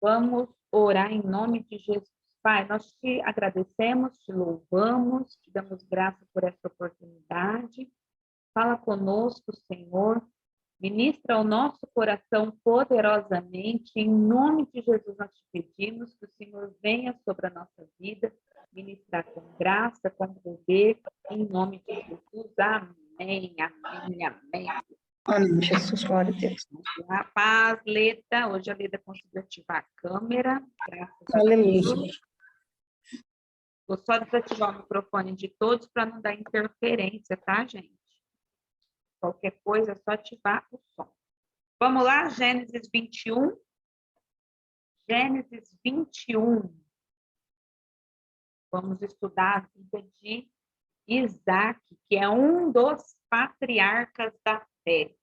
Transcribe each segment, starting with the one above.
Vamos orar em nome de Jesus. Pai, nós te agradecemos, te louvamos, te damos graça por essa oportunidade. Fala conosco, Senhor. Ministra o nosso coração poderosamente. Em nome de Jesus, nós te pedimos que o Senhor venha sobre a nossa vida, ministrar com graça, com poder, em nome de Jesus. Amém, amém, amém. Amém, Jesus, glória a Deus. Rapaz, Leda, hoje a Leda conseguiu ativar a câmera, graças a Aleluia. Deus. Vou só desativar o microfone de todos para não dar interferência, tá, gente? Qualquer coisa é só ativar o som. Vamos lá, Gênesis 21. Gênesis 21. Vamos estudar a vida de Isaac, que é um dos patriarcas da fé.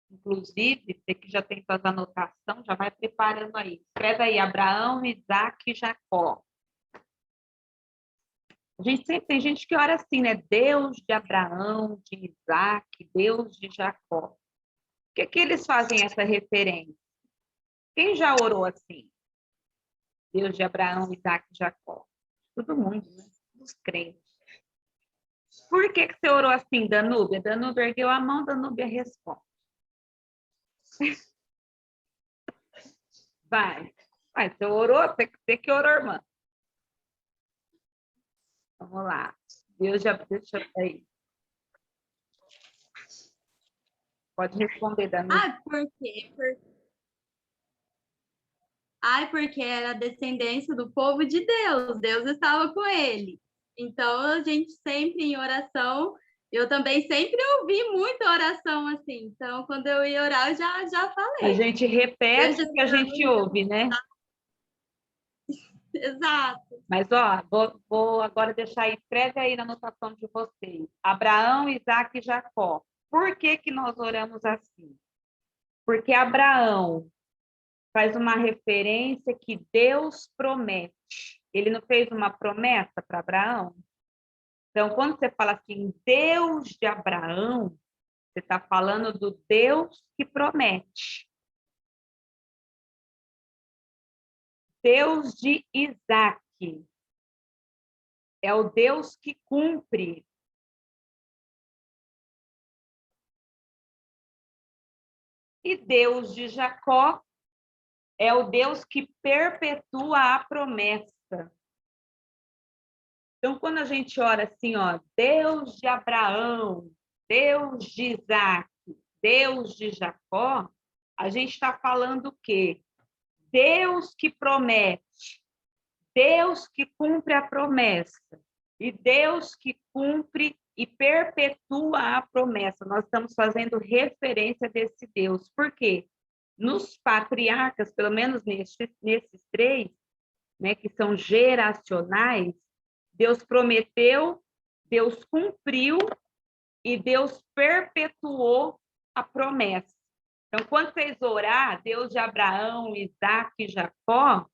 Inclusive, você que já tem suas anotações, já vai preparando aí. Escreve aí, Abraão, Isaac e Jacó. A gente sempre tem gente que ora assim, né? Deus de Abraão, de Isaac, Deus de Jacó. Por que eles fazem essa referência? Quem já orou assim? Deus de Abraão, Isaac e Jacó. Todo mundo, né? Os crentes. Por que você orou assim, Danúbia? Danúbia ergueu a mão, Danúbia responde. Vai. Você orou? Você que orou, irmã. Vamos lá. Deus já deixa aí. Pode responder, Danúbia. Por quê? Porque era a descendência do povo de Deus. Deus estava com ele. Então, a gente sempre em oração, eu também sempre ouvi muita oração assim. Então, quando eu ia orar, eu já falei. A gente repete o que a gente ouve, né? Exato. Mas, vou agora deixar aí, escreve aí na anotação de vocês. Abraão, Isaac e Jacó. Por que nós oramos assim? Porque Abraão faz uma referência que Deus promete. Ele não fez uma promessa para Abraão? Então, quando você fala assim, Deus de Abraão, você está falando do Deus que promete. Deus de Isaac é o Deus que cumpre. E Deus de Jacó é o Deus que perpetua a promessa. Então, quando a gente ora assim, Deus de Abraão, Deus de Isaac, Deus de Jacó, a gente está falando o quê? Deus que promete, Deus que cumpre a promessa e Deus que cumpre e perpetua a promessa. Nós estamos fazendo referência desse Deus. Por quê? Nos patriarcas, pelo menos nesses três, né, que são geracionais, Deus prometeu, Deus cumpriu e Deus perpetuou a promessa. Então, quando vocês orar, Deus de Abraão, Isaac e Jacó,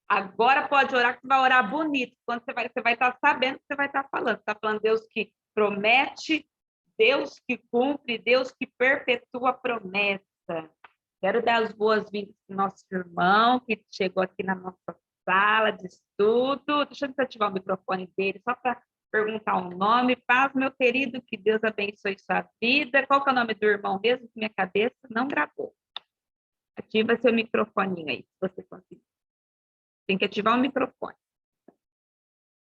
agora pode orar, que você vai orar bonito. Quando você vai estar sabendo o que você vai estar falando. Você está falando Deus que promete, Deus que cumpre, Deus que perpetua a promessa. Quero dar as boas-vindas para o nosso irmão que chegou aqui na nossa sala de estudo. Deixa eu desativar o microfone dele, só para perguntar o nome. Paz, meu querido, que Deus abençoe sua vida. Qual que é o nome do irmão mesmo? Que minha cabeça não gravou. Ativa seu microfoninho aí, se você conseguir. Tem que ativar o microfone.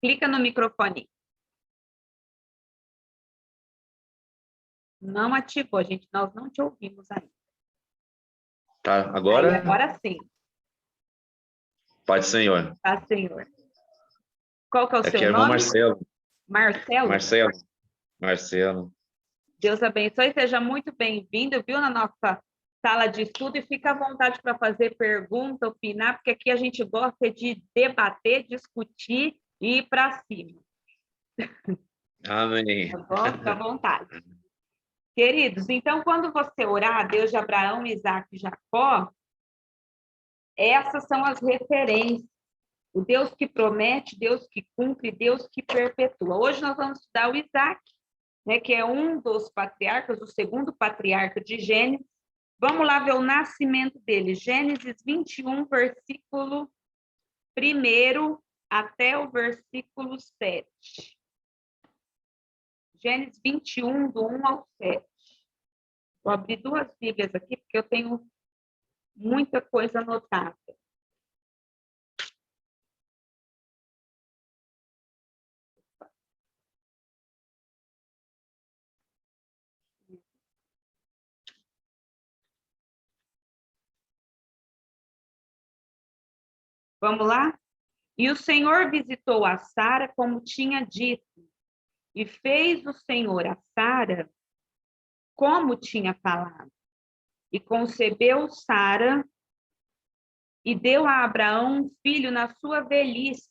Clica no microfone. Não ativou, gente. Nós não te ouvimos ainda. Tá, agora? Aí, agora sim. Pode, Senhor. Tá, Senhor. Qual que é o seu Aqui é o irmão nome? Marcelo. Marcelo? Marcelo. Deus abençoe. Seja muito bem-vindo, viu, na nossa sala de estudo. E fica à vontade para fazer pergunta, opinar, porque aqui a gente gosta de debater, discutir e ir para cima. Amém. Tá bom? Fica à vontade. Queridos, então, quando você orar, Deus de Abraão, Isaac e Jacó, essas são as referências. O Deus que promete, Deus que cumpre, Deus que perpetua. Hoje nós vamos estudar o Isaac, né, que é um dos patriarcas, o segundo patriarca de Gênesis, Vamos lá ver o nascimento dele. Gênesis 21, versículo 1 até o versículo 7. Gênesis 21, do 1 ao 7. Vou abrir duas Bíblias aqui, porque eu tenho muita coisa anotada. Vamos lá? E o Senhor visitou a Sara como tinha dito, e fez o Senhor a Sara como tinha falado. E concebeu Sara e deu a Abraão um filho na sua velhice,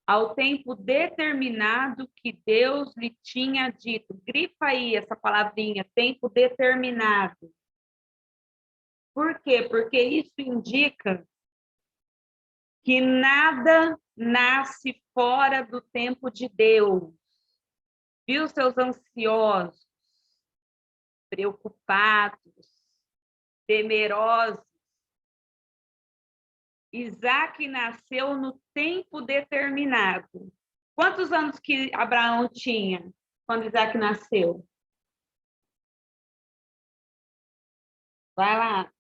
ao tempo determinado que Deus lhe tinha dito. Grifa aí essa palavrinha, tempo determinado. Por quê? Porque isso indica que nada nasce fora do tempo de Deus. Viu, seus ansiosos, preocupados, temerosos? Isaac nasceu no tempo determinado. Quantos anos que Abraão tinha quando Isaac nasceu? Vai lá.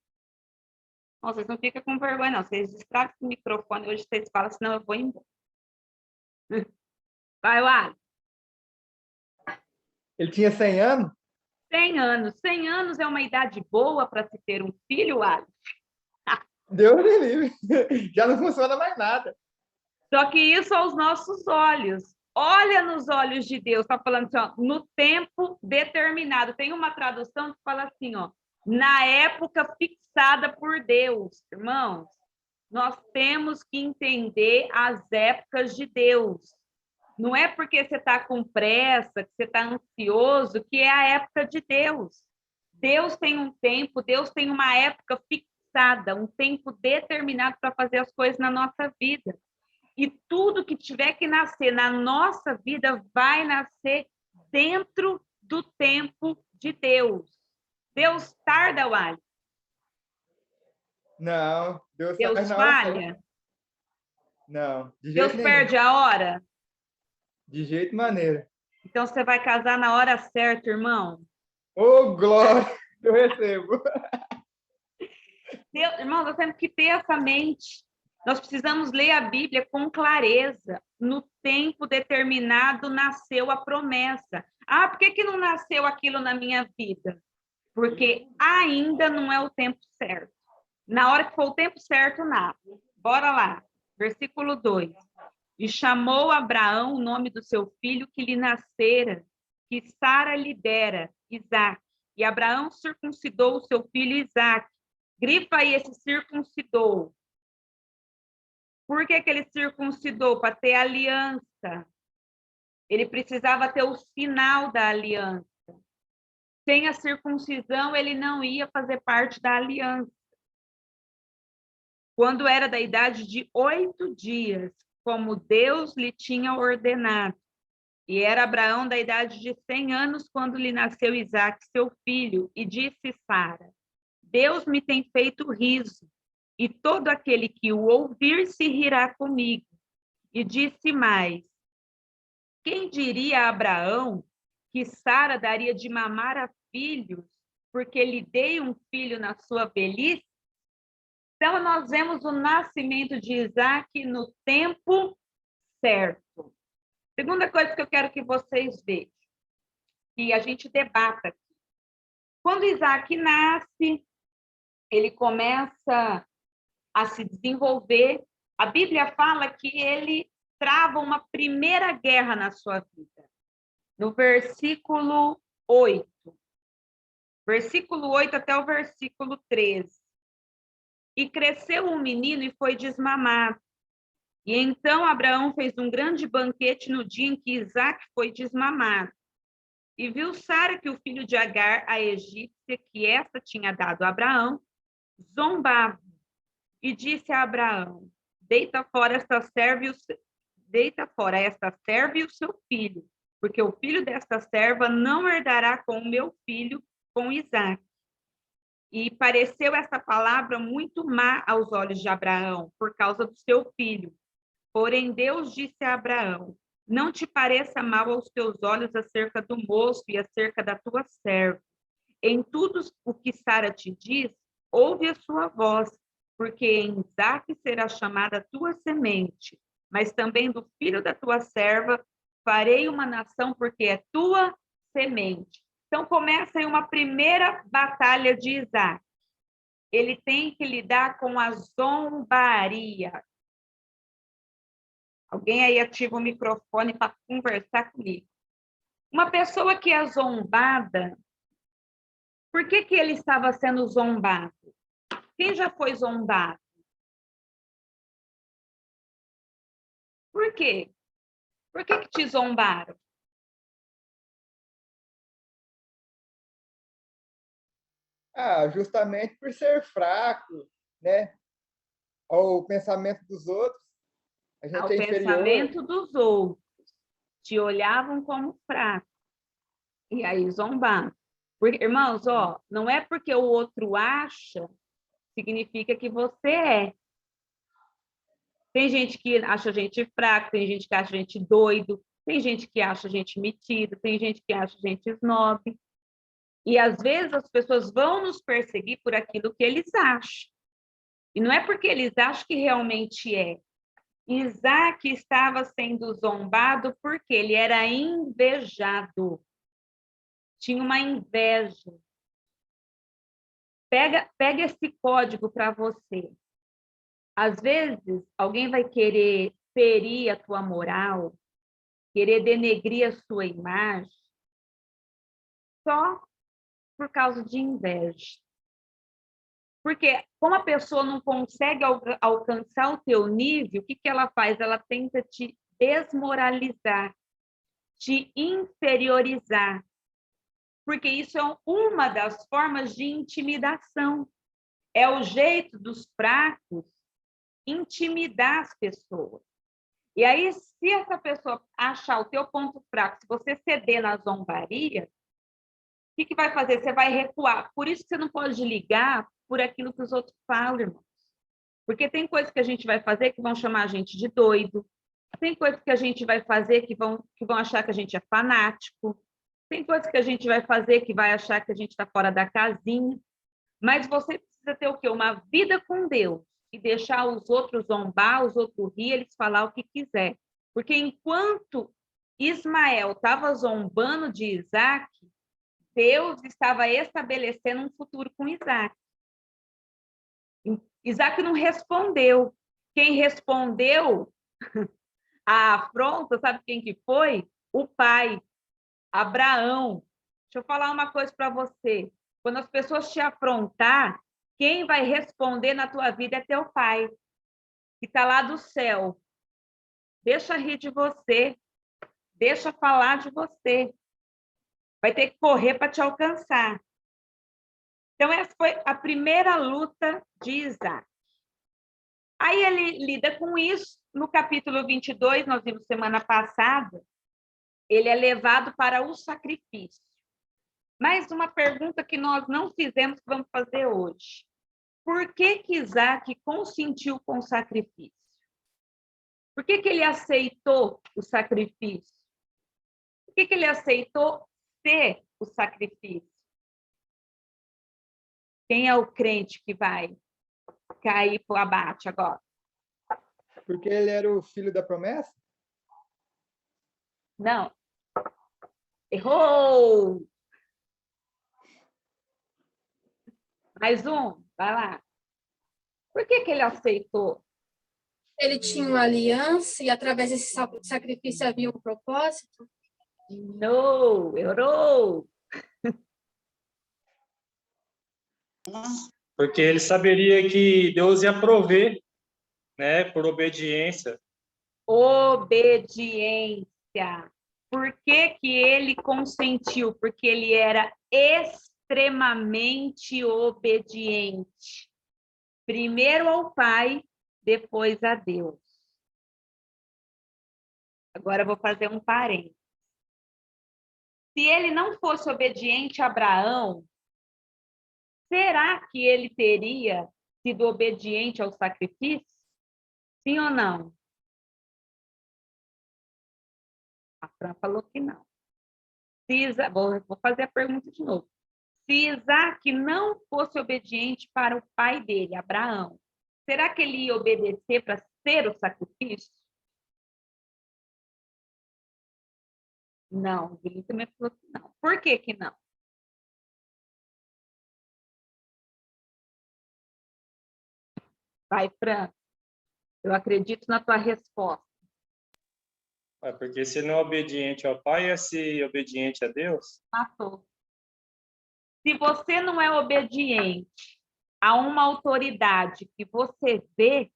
Não, vocês não ficam com vergonha, não. Vocês distraem o microfone, hoje vocês falam, senão eu vou embora. Vai lá. Ele tinha 100 anos? 100 anos. 100 anos é uma idade boa para se ter um filho, Alex? Deus me livre. Já não funciona mais nada. Só que isso aos nossos olhos. Olha nos olhos de Deus. Está falando assim, ó, no tempo determinado. Tem uma tradução que fala assim, ó, na época fixada por Deus. Irmãos, nós temos que entender as épocas de Deus. Não é porque você está com pressa, que você está ansioso, que é a época de Deus. Deus tem um tempo, Deus tem uma época fixada, um tempo determinado para fazer as coisas na nossa vida. E tudo que tiver que nascer na nossa vida vai nascer dentro do tempo de Deus. Deus tarda, Wally? Não, Deus Deus faz na hora certa. falha? Não, de Deus jeito nenhum. perde a hora? De jeito maneira. Então você vai casar na hora certa, irmão. Ô, glória, eu recebo. Deus, irmão, nós temos que ter essa mente. Nós precisamos ler a Bíblia com clareza. No tempo determinado nasceu a promessa. Ah, por que não nasceu aquilo na minha vida? Porque ainda não é o tempo certo. Na hora que for o tempo certo, nasce. Bora lá. Versículo 2. E chamou Abraão o nome do seu filho que lhe nascera, que Sara lhe dera, Isaque. E Abraão circuncidou o seu filho Isaque. Grifa aí esse circuncidou. Por que ele circuncidou? Para ter aliança. Ele precisava ter o sinal da aliança. Sem a circuncisão, ele não ia fazer parte da aliança. Quando era da idade de 8 dias, como Deus lhe tinha ordenado. E era Abraão da idade de 100 anos, quando lhe nasceu Isaque, seu filho, e disse Sara, Deus me tem feito riso, e todo aquele que o ouvir se rirá comigo. E disse mais, quem diria a Abraão que Sara daria de mamar a filhos, porque lhe dei um filho na sua velhice? Então, nós vemos o nascimento de Isaque no tempo certo. Segunda coisa que eu quero que vocês vejam, que a gente debata aqui. Quando Isaque nasce, ele começa a se desenvolver. A Bíblia fala que ele trava uma primeira guerra na sua vida. No versículo 8. Versículo 8 até o versículo 13. E cresceu um menino e foi desmamado. E então Abraão fez um grande banquete no dia em que Isaque foi desmamado. E viu Sara que o filho de Agar, a egípcia, que esta tinha dado a Abraão, zombava. E disse a Abraão, deita fora esta serva e o seu filho, porque o filho desta serva não herdará com o meu filho, com Isaque. E pareceu essa palavra muito má aos olhos de Abraão, por causa do seu filho. Porém, Deus disse a Abraão: não te pareça mal aos teus olhos acerca do moço e acerca da tua serva. Em tudo o que Sara te diz, ouve a sua voz, porque em Isaque será chamada a tua semente, mas também do filho da tua serva farei uma nação, porque é tua semente. Então, começa aí uma primeira batalha de Isaque. Ele tem que lidar com a zombaria. Alguém aí ativa o microfone para conversar comigo. Uma pessoa que é zombada, por que ele estava sendo zombado? Quem já foi zombado? Por quê? Por que te zombaram? Justamente por ser fraco, né? Ao pensamento dos outros. A gente Ao é inferior. pensamento dos outros. Te olhavam como fraco. E aí zombaram. Porque, irmãos, não é porque o outro acha, significa que você é. Tem gente que acha a gente fraco, tem gente que acha a gente doido, tem gente que acha a gente metido, tem gente que acha a gente snob. E às vezes as pessoas vão nos perseguir por aquilo que eles acham. E não é porque eles acham que realmente é. Isaac estava sendo zombado porque ele era invejado. Tinha uma inveja. Pega esse código para você. Às vezes, alguém vai querer ferir a tua moral, querer denegrir a sua imagem, só por causa de inveja. Porque como a pessoa não consegue alcançar o teu nível, o que ela faz? Ela tenta te desmoralizar, te inferiorizar. Porque isso é uma das formas de intimidação. É o jeito dos fracos intimidar as pessoas. E aí, se essa pessoa achar o teu ponto fraco, se você ceder na zombaria, o que vai fazer? Você vai recuar. Por isso que você não pode ligar por aquilo que os outros falam, irmãos. Porque tem coisas que a gente vai fazer que vão chamar a gente de doido, tem coisas que a gente vai fazer que vão achar que a gente é fanático, tem coisas que a gente vai fazer que vai achar que a gente está fora da casinha, mas você precisa ter o quê? Uma vida com Deus e deixar os outros zombar, os outros rir, eles falar o que quiser. Porque enquanto Ismael estava zombando de Isaac, Deus estava estabelecendo um futuro com Isaac. Isaac não respondeu. Quem respondeu a afronta, sabe quem que foi? O pai, Abraão. Deixa eu falar uma coisa para você. Quando as pessoas te afrontar, quem vai responder na tua vida é teu pai, que está lá do céu. Deixa rir de você, deixa falar de você. Vai ter que correr para te alcançar. Então, essa foi a primeira luta de Isaac. Aí ele lida com isso. No capítulo 22, nós vimos semana passada, ele é levado para o sacrifício. Mais uma pergunta que nós não fizemos, que vamos fazer hoje. Por que Isaac consentiu com o sacrifício? Por que ele aceitou o sacrifício? Por que ele aceitou ser o sacrifício? Quem é o crente que vai cair para o abate agora? Porque ele era o filho da promessa? Não. Errou! Mais um, vai lá. Por que ele aceitou? Ele tinha uma aliança e através desse sacrifício havia um propósito? Não, errou! Porque ele saberia que Deus ia prover, né, por obediência. Obediência. Por que ele consentiu? Porque ele era extremamente obediente. Primeiro ao Pai, depois a Deus. Agora eu vou fazer um parênteses. Se ele não fosse obediente a Abraão, será que ele teria sido obediente ao sacrifício? Sim ou não? A Fran falou que não. Vou fazer a pergunta de novo. Se Isaac não fosse obediente para o pai dele, Abraão, será que ele ia obedecer para ser o sacrifício? Não, ele também falou que não. Por que que não? Vai, Fran. Eu acredito na tua resposta. Porque se não é obediente ao pai, é se obediente a Deus? Matou. Se você não é obediente a uma autoridade que você vê,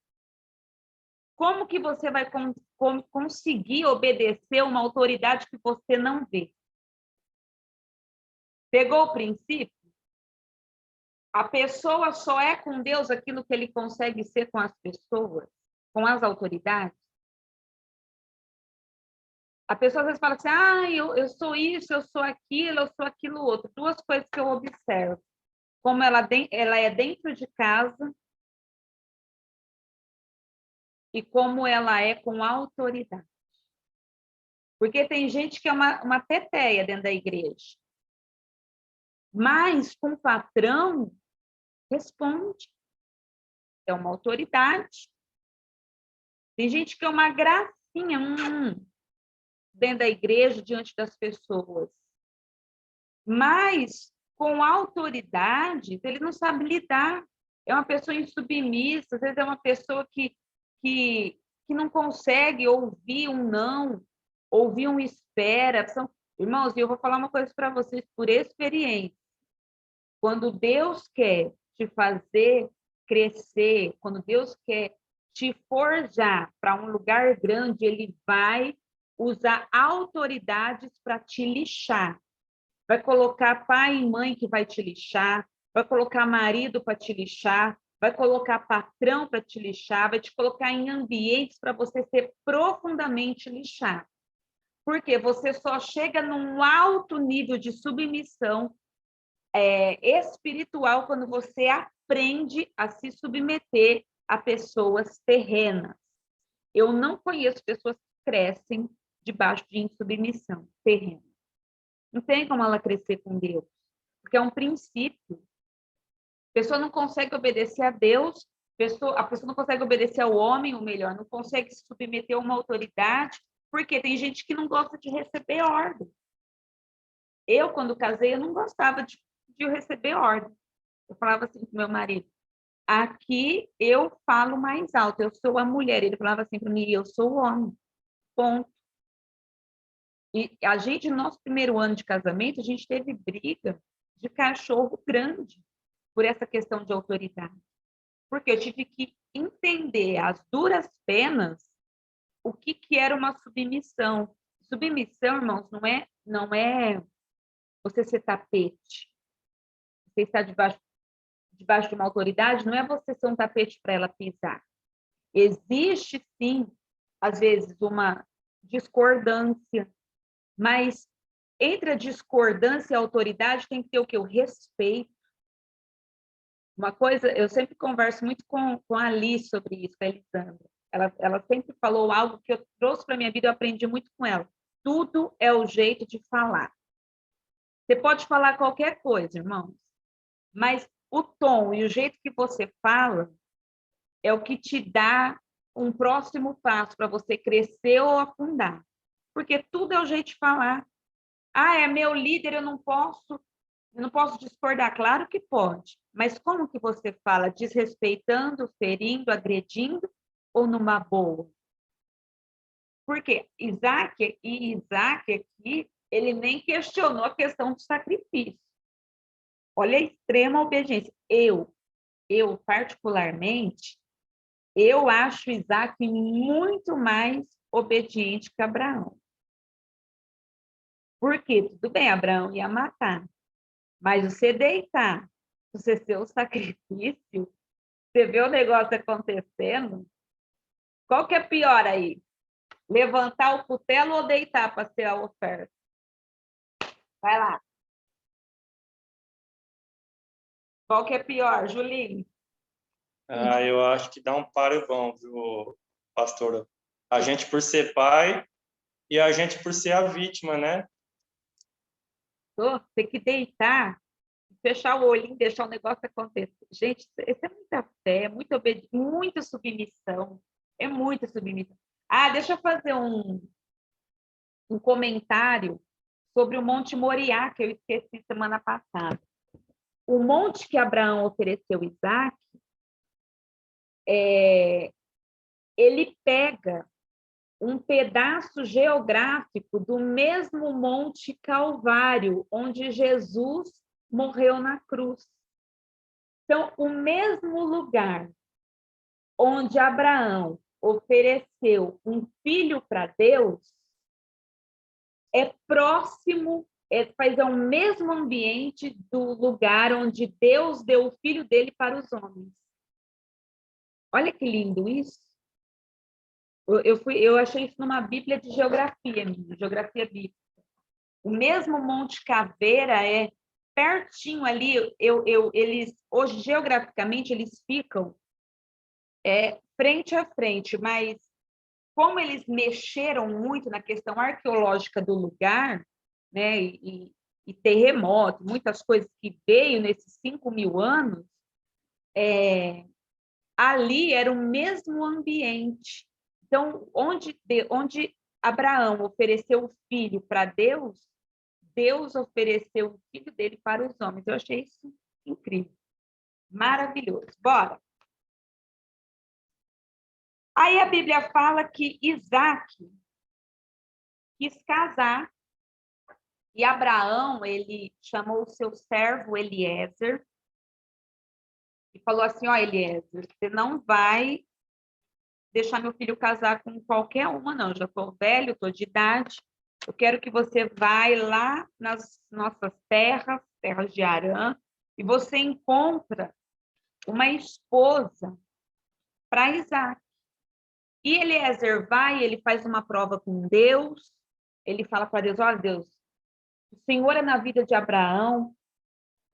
como que você vai conseguir obedecer uma autoridade que você não vê? Pegou o princípio? A pessoa só é com Deus aquilo que ele consegue ser com as pessoas, com as autoridades. A pessoa às vezes fala assim, eu sou isso, eu sou aquilo outro. Duas coisas que eu observo. Como ela é dentro de casa e como ela é com autoridade. Porque tem gente que é uma teteia dentro da igreja. Mas com o patrão, responde. É uma autoridade. Tem gente que é uma gracinha dentro da igreja, diante das pessoas. Mas, com autoridade, ele não sabe lidar. É uma pessoa insubmissa, às vezes é uma pessoa que não consegue ouvir um não, ouvir um espera. Irmãos, eu vou falar uma coisa para vocês por experiência. Quando Deus quer te fazer crescer, quando Deus quer te forjar para um lugar grande, ele vai usar autoridades para te lixar. Vai colocar pai e mãe que vai te lixar, vai colocar marido para te lixar, vai colocar patrão para te lixar, vai te colocar em ambientes para você ser profundamente lixado. Porque você só chega num alto nível de submissão espiritual quando você aprende a se submeter a pessoas terrenas. Eu não conheço pessoas que crescem debaixo de insubmissão terrena. Não tem como ela crescer com Deus, porque é um princípio. A pessoa não consegue obedecer a Deus, a pessoa não consegue obedecer ao homem, ou melhor, não consegue se submeter a uma autoridade, porque tem gente que não gosta de receber ordem. Eu, quando casei, eu não gostava de receber ordem. Eu falava assim para o meu marido, aqui eu falo mais alto, eu sou a mulher. Ele falava assim para mim, eu sou o homem, ponto. E a gente, no nosso primeiro ano de casamento, a gente teve briga de cachorro grande por essa questão de autoridade. Porque eu tive que entender às duras penas o que era uma submissão. Submissão, irmãos, não é você ser tapete. Você está debaixo de uma autoridade, não é você ser um tapete para ela pisar. Existe, sim, às vezes, uma discordância, mas entre a discordância e a autoridade tem que ter o quê? O respeito. Uma coisa, eu sempre converso muito com a Alice sobre isso, com a Elisandra. Ela sempre falou algo que eu trouxe para a minha vida, eu aprendi muito com ela. Tudo é o jeito de falar. Você pode falar qualquer coisa, irmãos, mas o tom e o jeito que você fala é o que te dá um próximo passo para você crescer ou afundar. Porque tudo é o jeito de falar. É meu líder, eu não posso discordar. Claro que pode, mas como que você fala? Desrespeitando, ferindo, agredindo ou numa boa? Porque Isaac aqui, ele nem questionou a questão do sacrifício. Olha a extrema obediência. Eu particularmente, eu acho Isaac muito mais obediente que Abraão. Porque, tudo bem, Abraão ia matar, mas você deitar, você ser o sacrifício, você vê o negócio acontecendo, qual que é pior aí? Levantar o cutelo ou deitar para ser a oferta? Vai lá. Qual que é pior, Julinho? Eu acho que dá um páreo bom, viu, pastora? A gente por ser pai e a gente por ser a vítima, né? Tem que deitar, fechar o olhinho, deixar o negócio acontecer. Gente, isso é muita fé, muita obediência, muita submissão. É muita submissão. Ah, deixa eu fazer um comentário sobre o Monte Moriá, que eu esqueci semana passada. O monte que Abraão ofereceu Isaac, ele pega um pedaço geográfico do mesmo Monte Calvário, onde Jesus morreu na cruz. Então, o mesmo lugar onde Abraão ofereceu um filho para Deus é próximo, faz o mesmo ambiente do lugar onde Deus deu o filho dele para os homens. Olha que lindo isso. Eu achei isso numa Bíblia de geografia, geografia bíblica. O mesmo Monte Caveira é pertinho ali. Eles hoje geograficamente eles ficam frente a frente, mas como eles mexeram muito na questão arqueológica do lugar, né, e terremoto, muitas coisas que veio nesses 5.000 anos, ali era o mesmo ambiente. Então, onde Abraão ofereceu o filho para Deus, Deus ofereceu o filho dele para os homens. Eu achei isso incrível, maravilhoso. Bora! Aí a Bíblia fala que Isaac quis casar e Abraão, ele chamou o seu servo Eliezer e falou assim, ó, Eliezer, você não vai deixar meu filho casar com qualquer uma, não. Eu já estou velho, estou de idade. Eu quero que você vá lá nas nossas terras, terras de Harã, e você encontra uma esposa para Isaac. E Eliezer vai, ele faz uma prova com Deus, ele fala para Deus, olha Deus, o Senhor é na vida de Abraão,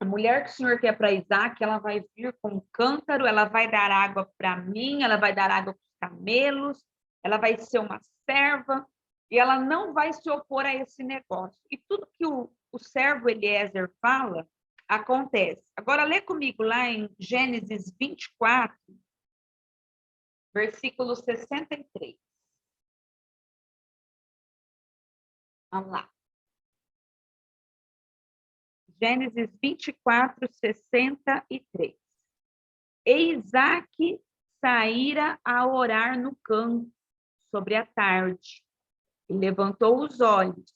a mulher que o Senhor quer para Isaac, ela vai vir com um cântaro, ela vai dar água para mim, ela vai dar água para os camelos, ela vai ser uma serva, e ela não vai se opor a esse negócio. E tudo que o servo Eliezer fala, acontece. Agora, lê comigo lá em Gênesis 24, versículo 63. Vamos lá. Gênesis 24, 63. E Isaac saíra a orar no campo, sobre a tarde, e levantou os olhos,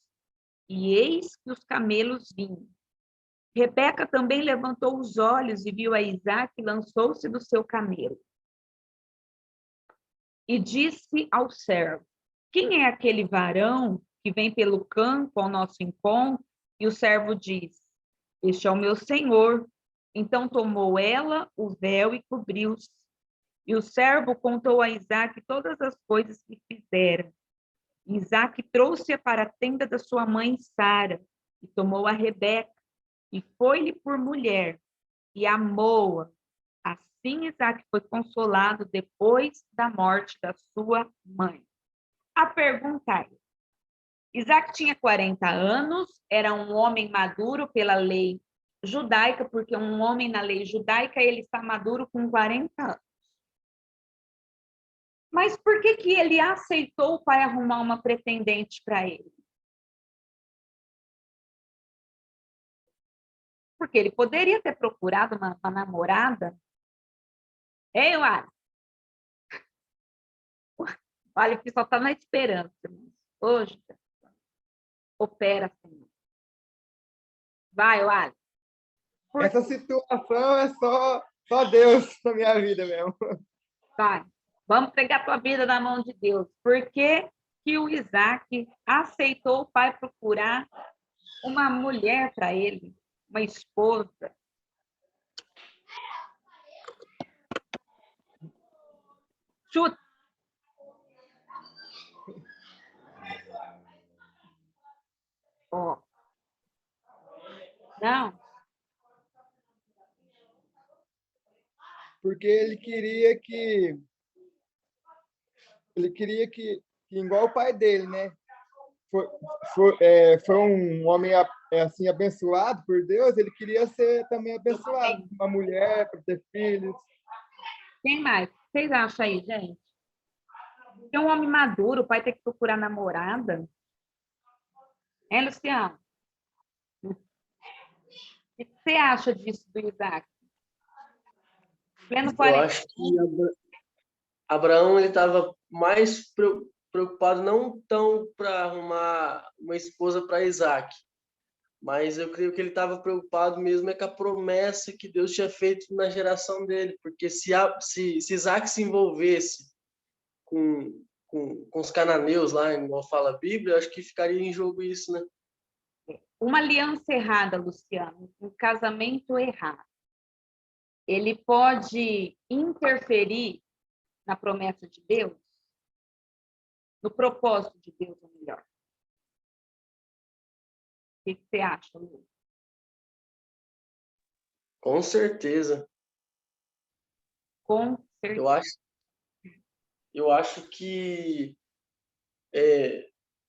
e eis que os camelos vinham. Rebeca também levantou os olhos e viu a Isaac e lançou-se do seu camelo. E disse ao servo, quem é aquele varão que vem pelo campo ao nosso encontro? E o servo disse, este é o meu senhor. Então tomou ela o véu e cobriu-se. E o servo contou a Isaac todas as coisas que fizera. Isaac trouxe-a para a tenda da sua mãe Sara, e tomou a Rebeca, e foi-lhe por mulher, e amou-a. Assim Isaac foi consolado depois da morte da sua mãe. A pergunta é, Isaac tinha 40 anos, era um homem maduro pela lei judaica, porque um homem na lei judaica, ele está maduro com 40 anos. Mas por que ele aceitou o pai arrumar uma pretendente para ele? Porque ele poderia ter procurado uma namorada. Ei, Wally? Olha, o pessoal está na esperança. Hoje, opera, Senhor. Vai, Wally. Essa situação é só Deus na minha vida mesmo. Vai. Vamos pegar a tua vida na mão de Deus. Por que o Isaac aceitou o pai procurar uma mulher para ele, uma esposa? Chuta. Ó. Não. porque ele queria que igual o pai dele, né? Foi um homem assim abençoado por Deus, ele queria ser também abençoado, uma mulher para ter filhos. Quem mais? O que vocês acham aí, gente? Que um homem maduro, o pai tem que procurar namorada? Luciano? O que você acha disso do Isaac? Pleno Eu 40. acho que Abraão ele estava mais preocupado não tão para arrumar uma esposa para Isaac, mas eu creio que ele estava preocupado mesmo com a promessa que Deus tinha feito na geração dele, porque se Isaac se envolvesse com os cananeus lá, igual fala a Bíblia, eu acho que ficaria em jogo isso, né? Uma aliança errada, Luciano, um casamento errado, ele pode interferir na promessa de Deus? No propósito de Deus, ou melhor? O que você acha, Lu? Com certeza. Com certeza. Eu acho que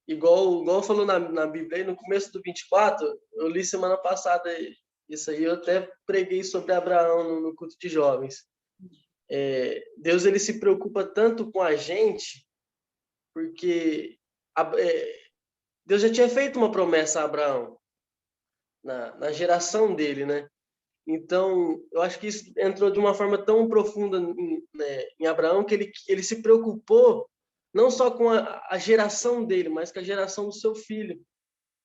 igual falou na Bíblia, aí, no começo do 24, eu li semana passada isso aí, eu até preguei sobre Abraão no culto de jovens. Deus ele se preocupa tanto com a gente, porque Deus já tinha feito uma promessa a Abraão, na geração dele, né? Então, eu acho que isso entrou de uma forma tão profunda em Abraão, que ele se preocupou não só com a geração dele, mas com a geração do seu filho.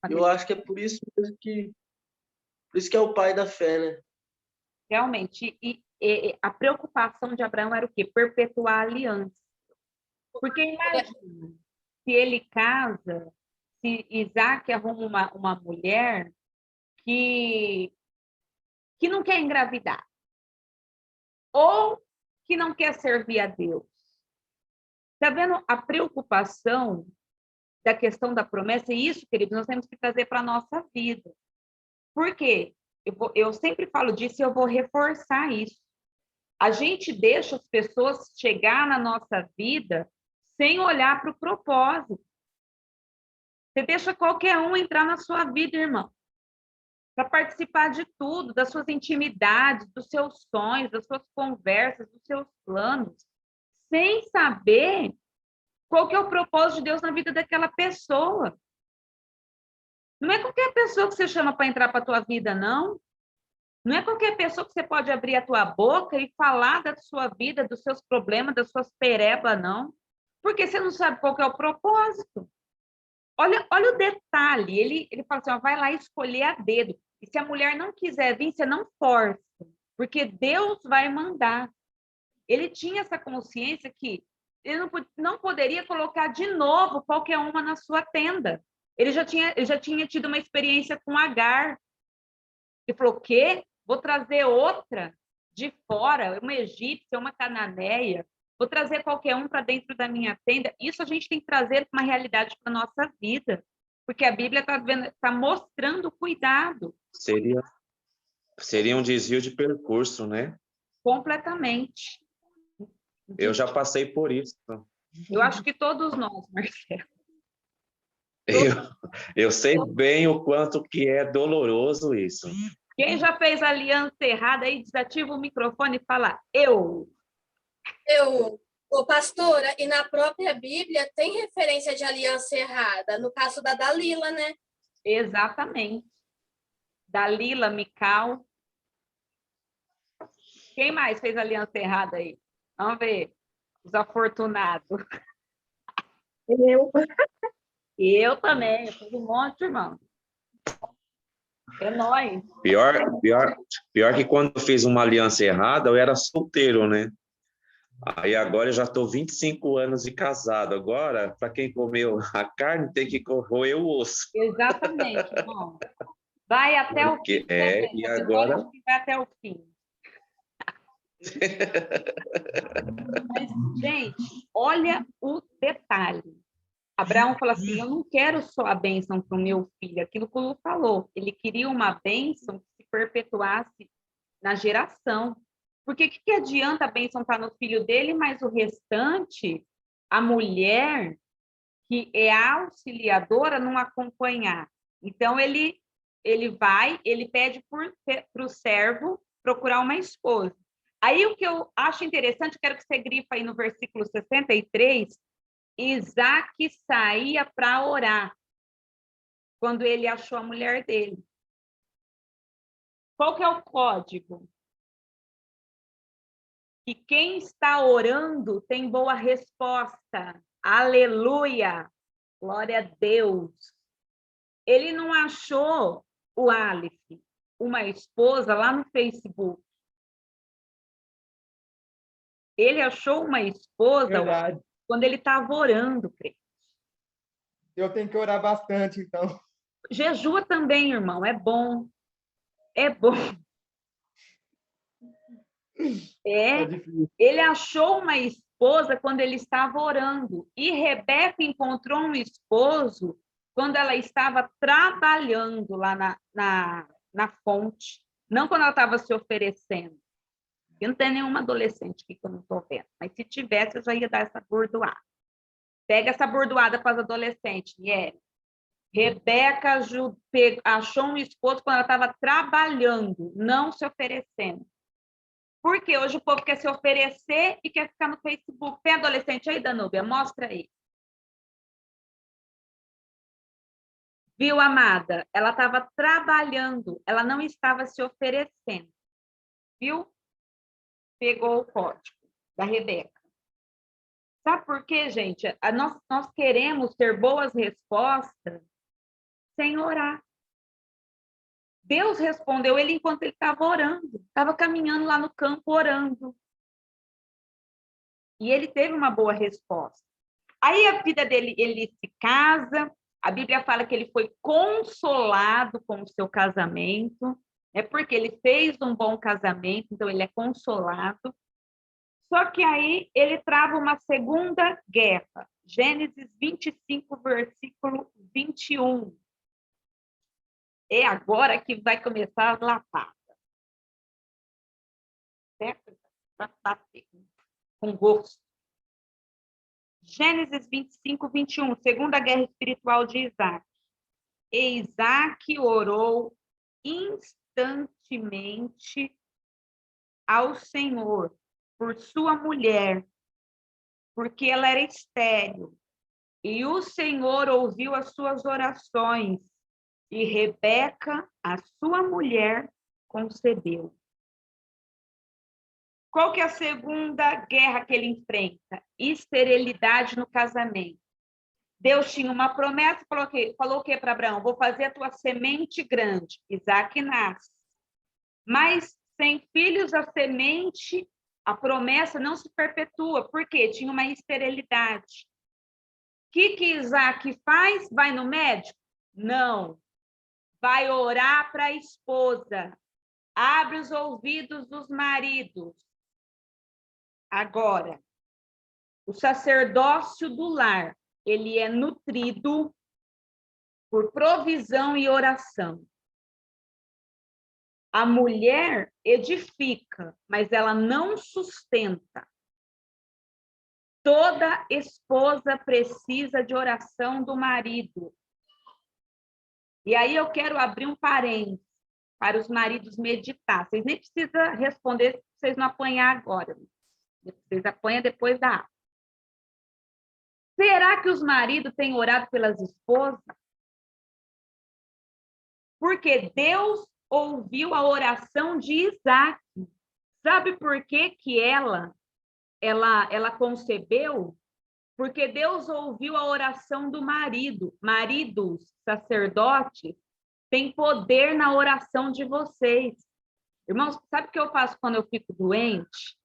Eu acho que é por isso mesmo que é o pai da fé, né? Realmente. E a preocupação de Abraão era o quê? Perpetuar a aliança. Porque imagina, se ele casa, se Isaac arruma uma mulher que não quer engravidar, ou que não quer servir a Deus. Está vendo a preocupação da questão da promessa? E isso, queridos, nós temos que trazer para a nossa vida. Por quê? Eu sempre falo disso e eu vou reforçar isso. A gente deixa as pessoas chegar na nossa vida sem olhar para o propósito. Você deixa qualquer um entrar na sua vida, irmão, para participar de tudo, das suas intimidades, dos seus sonhos, das suas conversas, dos seus planos, sem saber qual que é o propósito de Deus na vida daquela pessoa. Não é qualquer pessoa que você chama para entrar para a tua vida, não. Não é qualquer pessoa que você pode abrir a tua boca e falar da sua vida, dos seus problemas, das suas perebas, não. Porque você não sabe qual que é o propósito. Olha o detalhe. Ele fala assim, vai lá escolher a dedo. E se a mulher não quiser vir, você não força. Porque Deus vai mandar. Ele tinha essa consciência que ele não poderia colocar de novo qualquer uma na sua tenda. Ele já tinha tido uma experiência com Agar. Ele falou, o quê? Vou trazer outra de fora, uma egípcia, uma cananeia. Vou trazer qualquer um para dentro da minha tenda. Isso a gente tem que trazer uma realidade para a nossa vida. Porque a Bíblia está mostrando o cuidado. Seria um desvio de percurso, né? Completamente. Eu já passei por isso. Eu acho que todos nós, Marcelo. Eu sei bem o quanto que é doloroso isso. Quem já fez aliança errada aí, desativa o microfone e fala, eu. Pastora, e na própria Bíblia tem referência de aliança errada, no caso da Dalila, né? Exatamente. Dalila, Mical. Quem mais fez aliança errada aí? Vamos ver. Os afortunados. Eu também. Eu fiz um monte, irmão. É nóis. Pior que quando eu fiz uma aliança errada, eu era solteiro, né? Aí agora eu já estou 25 anos de casado. Agora, para quem comeu a carne, tem que roer o osso. Exatamente, irmão. Vai até o fim. E agora... Vai até o fim. Mas, gente, olha o detalhe. Abraão fala assim, eu não quero só a bênção para o meu filho. Aquilo que o Lu falou. Ele queria uma bênção que se perpetuasse na geração. Porque o que adianta a bênção estar no filho dele, mas o restante, a mulher, que é a auxiliadora, não acompanhar? Então, ele vai, ele pede para o servo procurar uma esposa. Aí, o que eu acho interessante, quero que você grifa aí no versículo 63, Isaac saía para orar quando ele achou a mulher dele. Qual que é o código? Que quem está orando tem boa resposta. Aleluia! Glória a Deus! Ele não achou o Aleph, uma esposa lá no Facebook. Ele achou uma esposa Verdade. quando ele estava orando, crente. Eu tenho que orar bastante, então. Jejua também, irmão, é bom. É bom. É difícil. Ele achou uma esposa quando ele estava orando. E Rebeca encontrou um esposo quando ela estava trabalhando lá na fonte. Não quando ela estava se oferecendo. Eu não tenho nenhuma adolescente aqui que eu não estou vendo. Mas se tivesse, eu já ia dar essa bordoada. Pega essa bordoada para as adolescentes, Miele. Rebeca achou um esposo quando ela estava trabalhando, não se oferecendo. Porque hoje o povo quer se oferecer e quer ficar no Facebook. Tem adolescente aí, Danúbia? Mostra aí. Viu, amada? Ela estava trabalhando, ela não estava se oferecendo. Viu? Pegou o código da Rebeca. Sabe por quê, gente? Nós queremos ter boas respostas sem orar. Deus respondeu ele enquanto ele estava orando. Estava caminhando lá no campo orando. E ele teve uma boa resposta. Aí a vida dele, ele se casa, a Bíblia fala que ele foi consolado com o seu casamento, porque ele fez um bom casamento, então ele é consolado. Só que aí ele trava uma segunda guerra. Gênesis 25, versículo 21. É agora que vai começar a lapada. Certo? Com gosto. Gênesis 25, 21, segunda guerra espiritual de Isaac. E Isaac orou instantemente ao Senhor por sua mulher, porque ela era estéril. E o Senhor ouviu as suas orações, e Rebeca, a sua mulher, concebeu. Qual que é a segunda guerra que ele enfrenta? Esterilidade no casamento. Deus tinha uma promessa, falou o que para Abraão? Vou fazer a tua semente grande. Isaac nasce. Mas sem filhos, a semente, a promessa não se perpetua. Por quê? Tinha uma esterilidade. O que Isaac faz? Vai no médico? Não. Vai orar para a esposa. Abre os ouvidos dos maridos. Agora, o sacerdócio do lar, ele é nutrido por provisão e oração. A mulher edifica, mas ela não sustenta. Toda esposa precisa de oração do marido. E aí eu quero abrir um parênteses para os maridos meditar. Vocês nem precisam responder se vocês não apanhar agora. Vocês apanham depois da aula. Será que os maridos têm orado pelas esposas? Porque Deus ouviu a oração de Isaac. Sabe por que ela concebeu? Porque Deus ouviu a oração do marido. Maridos, sacerdotes, têm poder na oração de vocês. Irmãos, sabe o que eu faço quando eu fico doente?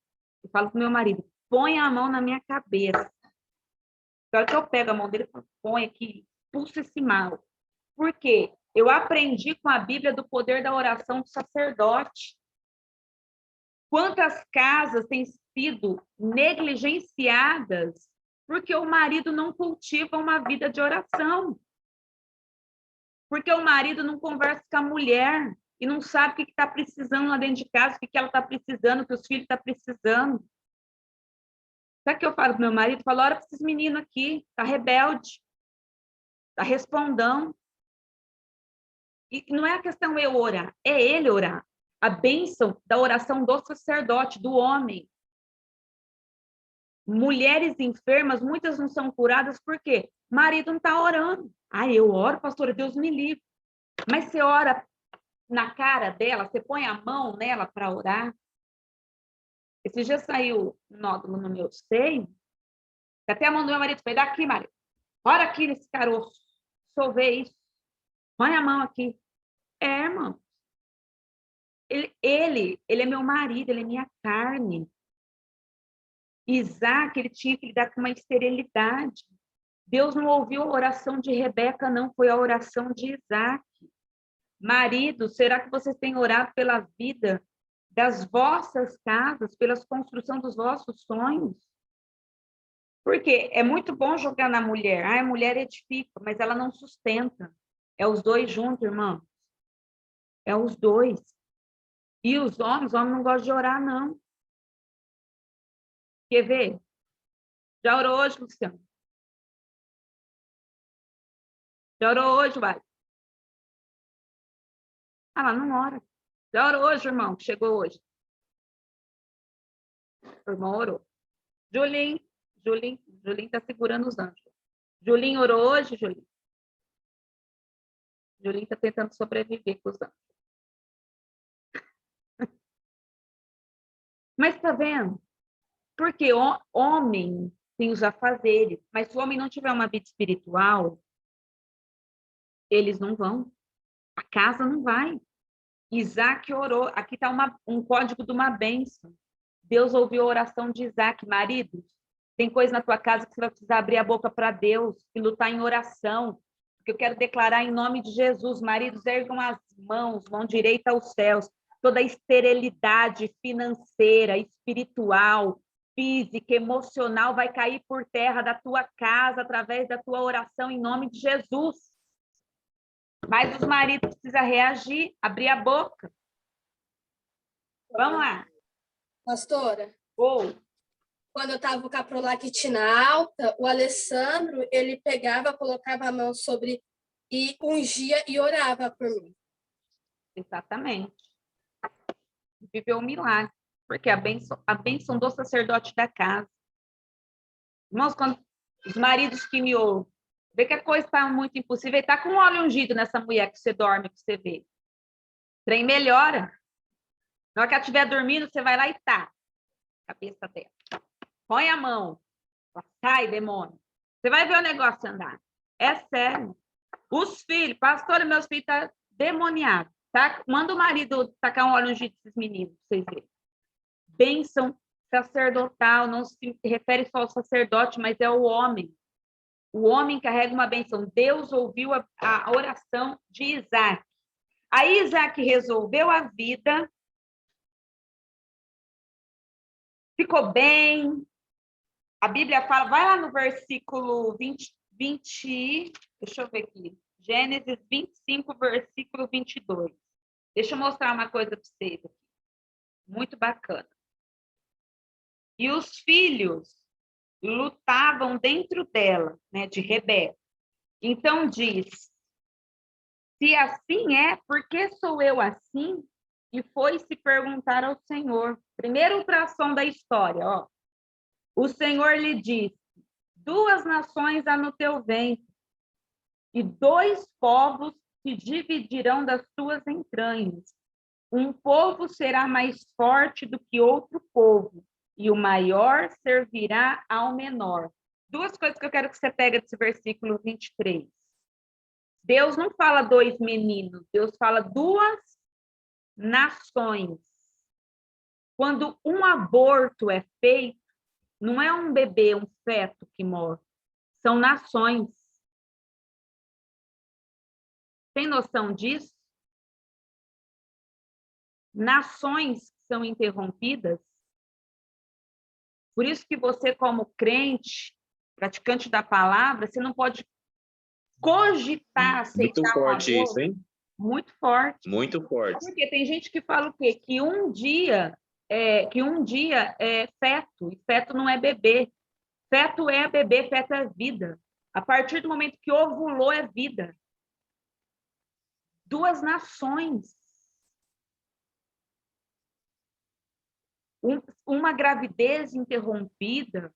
Eu falo para o meu marido, põe a mão na minha cabeça. Na hora que eu pego a mão dele, eu falo, põe aqui, expulsa esse mal. Por quê? Eu aprendi com a Bíblia do poder da oração do sacerdote. Quantas casas têm sido negligenciadas porque o marido não cultiva uma vida de oração? Porque o marido não conversa com a mulher? e não sabe o que está precisando lá dentro de casa, o que ela está precisando, o que os filhos estão precisando. Sabe o que eu falo para meu marido? Eu falo, ora para esses meninos aqui, tá rebelde, tá respondão. E não é a questão eu orar, é ele orar. A bênção da oração do sacerdote, do homem. Mulheres enfermas, muitas não são curadas, por quê? Marido não está orando. Ah, eu oro, pastora, Deus me livre. Mas você ora na cara dela, você põe a mão nela para orar. Esse dia saiu um nódulo no meu seio, até a mão do meu marido foi, daqui, marido, ora aqui nesse caroço, solver isso, põe a mão aqui. Irmão, ele é meu marido, ele é minha carne. Isaac, ele tinha que lidar com uma esterilidade. Deus não ouviu a oração de Rebeca, não, foi a oração de Isaac. Marido, será que vocês têm orado pela vida das vossas casas, pela construção dos vossos sonhos? Porque é muito bom jogar na mulher. Ah, a mulher edifica, mas ela não sustenta. É os dois juntos, irmão. É os dois. E os homens não gostam de orar, não. Quer ver? Já orou hoje, Luciano? Já orou hoje, vai? Ah, ela não ora. Já orou hoje, irmão? Chegou hoje. O irmão orou. Julinho está segurando os anjos. Julinho orou hoje, Julinho? Julinho está tentando sobreviver com os anjos. Mas tá vendo? Porque o homem tem os afazeres, mas se o homem não tiver uma vida espiritual, eles não vão. A casa não vai. Isaac orou. Aqui está um código de uma bênção. Deus ouviu a oração de Isaac. Marido, tem coisa na tua casa que você vai precisar abrir a boca para Deus e lutar em oração. Porque eu quero declarar em nome de Jesus, maridos, ergam as mãos, mão direita aos céus. Toda a esterilidade financeira, espiritual, física, emocional vai cair por terra da tua casa através da tua oração em nome de Jesus. Mas os maridos precisam reagir, abrir a boca. Vamos lá. Pastora, Ou quando eu estava com a prolactina alta, o Alessandro, ele pegava, colocava a mão sobre e ungia e orava por mim. exatamente. Viveu um milagre, porque a bênção do sacerdote da casa. Irmãos, quando os maridos que me ouvem, vê que a coisa está muito impossível, está com óleo ungido nessa mulher que você dorme, que você vê. O trem melhora. Na hora que ela estiver dormindo, você vai lá e tá. Cabeça dela. Põe a mão. Sai, demônio. Você vai ver o negócio andar. É sério. Os filhos, pastor, meus filhos estão demoniados. Tá? Manda o marido tacar um óleo ungido desses meninos, pra vocês verem. Bênção sacerdotal, não se refere só ao sacerdote, mas é o homem. O homem carrega uma bênção. Deus ouviu a oração de Isaac. Aí Isaac resolveu a vida, ficou bem. A Bíblia fala, vai lá no versículo 20, deixa eu ver aqui, Gênesis 25, versículo 22. Deixa eu mostrar uma coisa para vocês aqui. Muito bacana. E os filhos lutavam dentro dela, né, de Rebeca. Então diz, se assim é, por que sou eu assim? E foi se perguntar ao Senhor. Primeiro ultrassom da história, ó. O Senhor lhe disse, 2 nações há no teu ventre, e 2 povos se dividirão das tuas entranhas. Um povo será mais forte do que outro povo, e o maior servirá ao menor. 2 coisas que eu quero que você pegue desse versículo 23. Deus não fala 2 meninos, Deus fala 2 nações. Quando um aborto é feito, não é um bebê, um feto que morre, são nações. Tem noção disso? Nações são interrompidas. Por isso que você, como crente, praticante da palavra, você não pode cogitar aceitar muito forte um isso, hein? Muito forte. Muito forte. Porque tem gente que fala o quê? Que um dia é feto, e feto não é bebê. Feto é bebê, feto é vida. A partir do momento que ovulou é vida. 2 nações. Uma gravidez interrompida,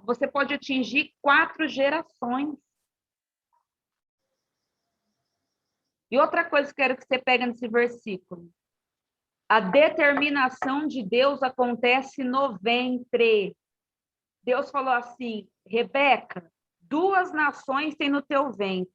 você pode atingir 4 gerações. E outra coisa que eu quero que você pegue nesse versículo. A determinação de Deus acontece no ventre. Deus falou assim, Rebeca, 2 nações tem no teu ventre.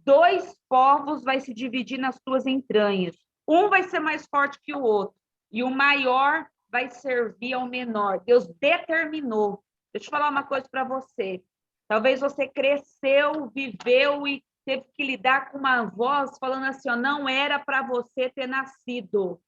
2 povos vai se dividir nas tuas entranhas. Um vai ser mais forte que o outro. E o maior vai servir ao menor. Deus determinou. Deixa eu falar uma coisa para você. Talvez você cresceu, viveu e teve que lidar com uma voz falando assim, ó, não era para você ter nascido.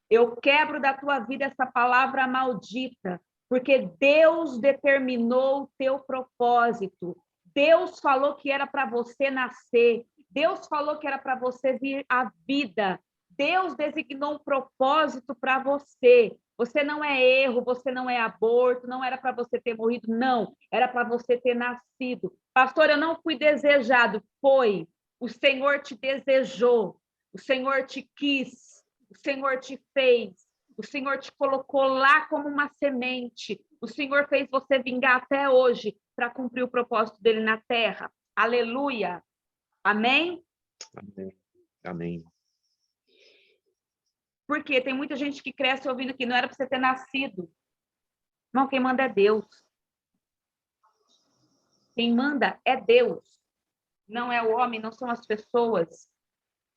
Eu quebro da tua vida essa palavra maldita, porque Deus determinou o teu propósito. Deus falou que era para você nascer. Deus falou que era para você vir à vida. Deus designou um propósito para você. Você não é erro, você não é aborto, não era para você ter morrido, não. Era para você ter nascido. Pastor, eu não fui desejado. Foi. O Senhor te desejou. O Senhor te quis. O Senhor te fez. O Senhor te colocou lá como uma semente. O Senhor fez você vingar até hoje para cumprir o propósito dele na terra. Aleluia. Amém? Amém. Amém. Porque tem muita gente que cresce ouvindo que não era para você ter nascido. Não, quem manda é Deus. Quem manda é Deus. Não é o homem, não são as pessoas.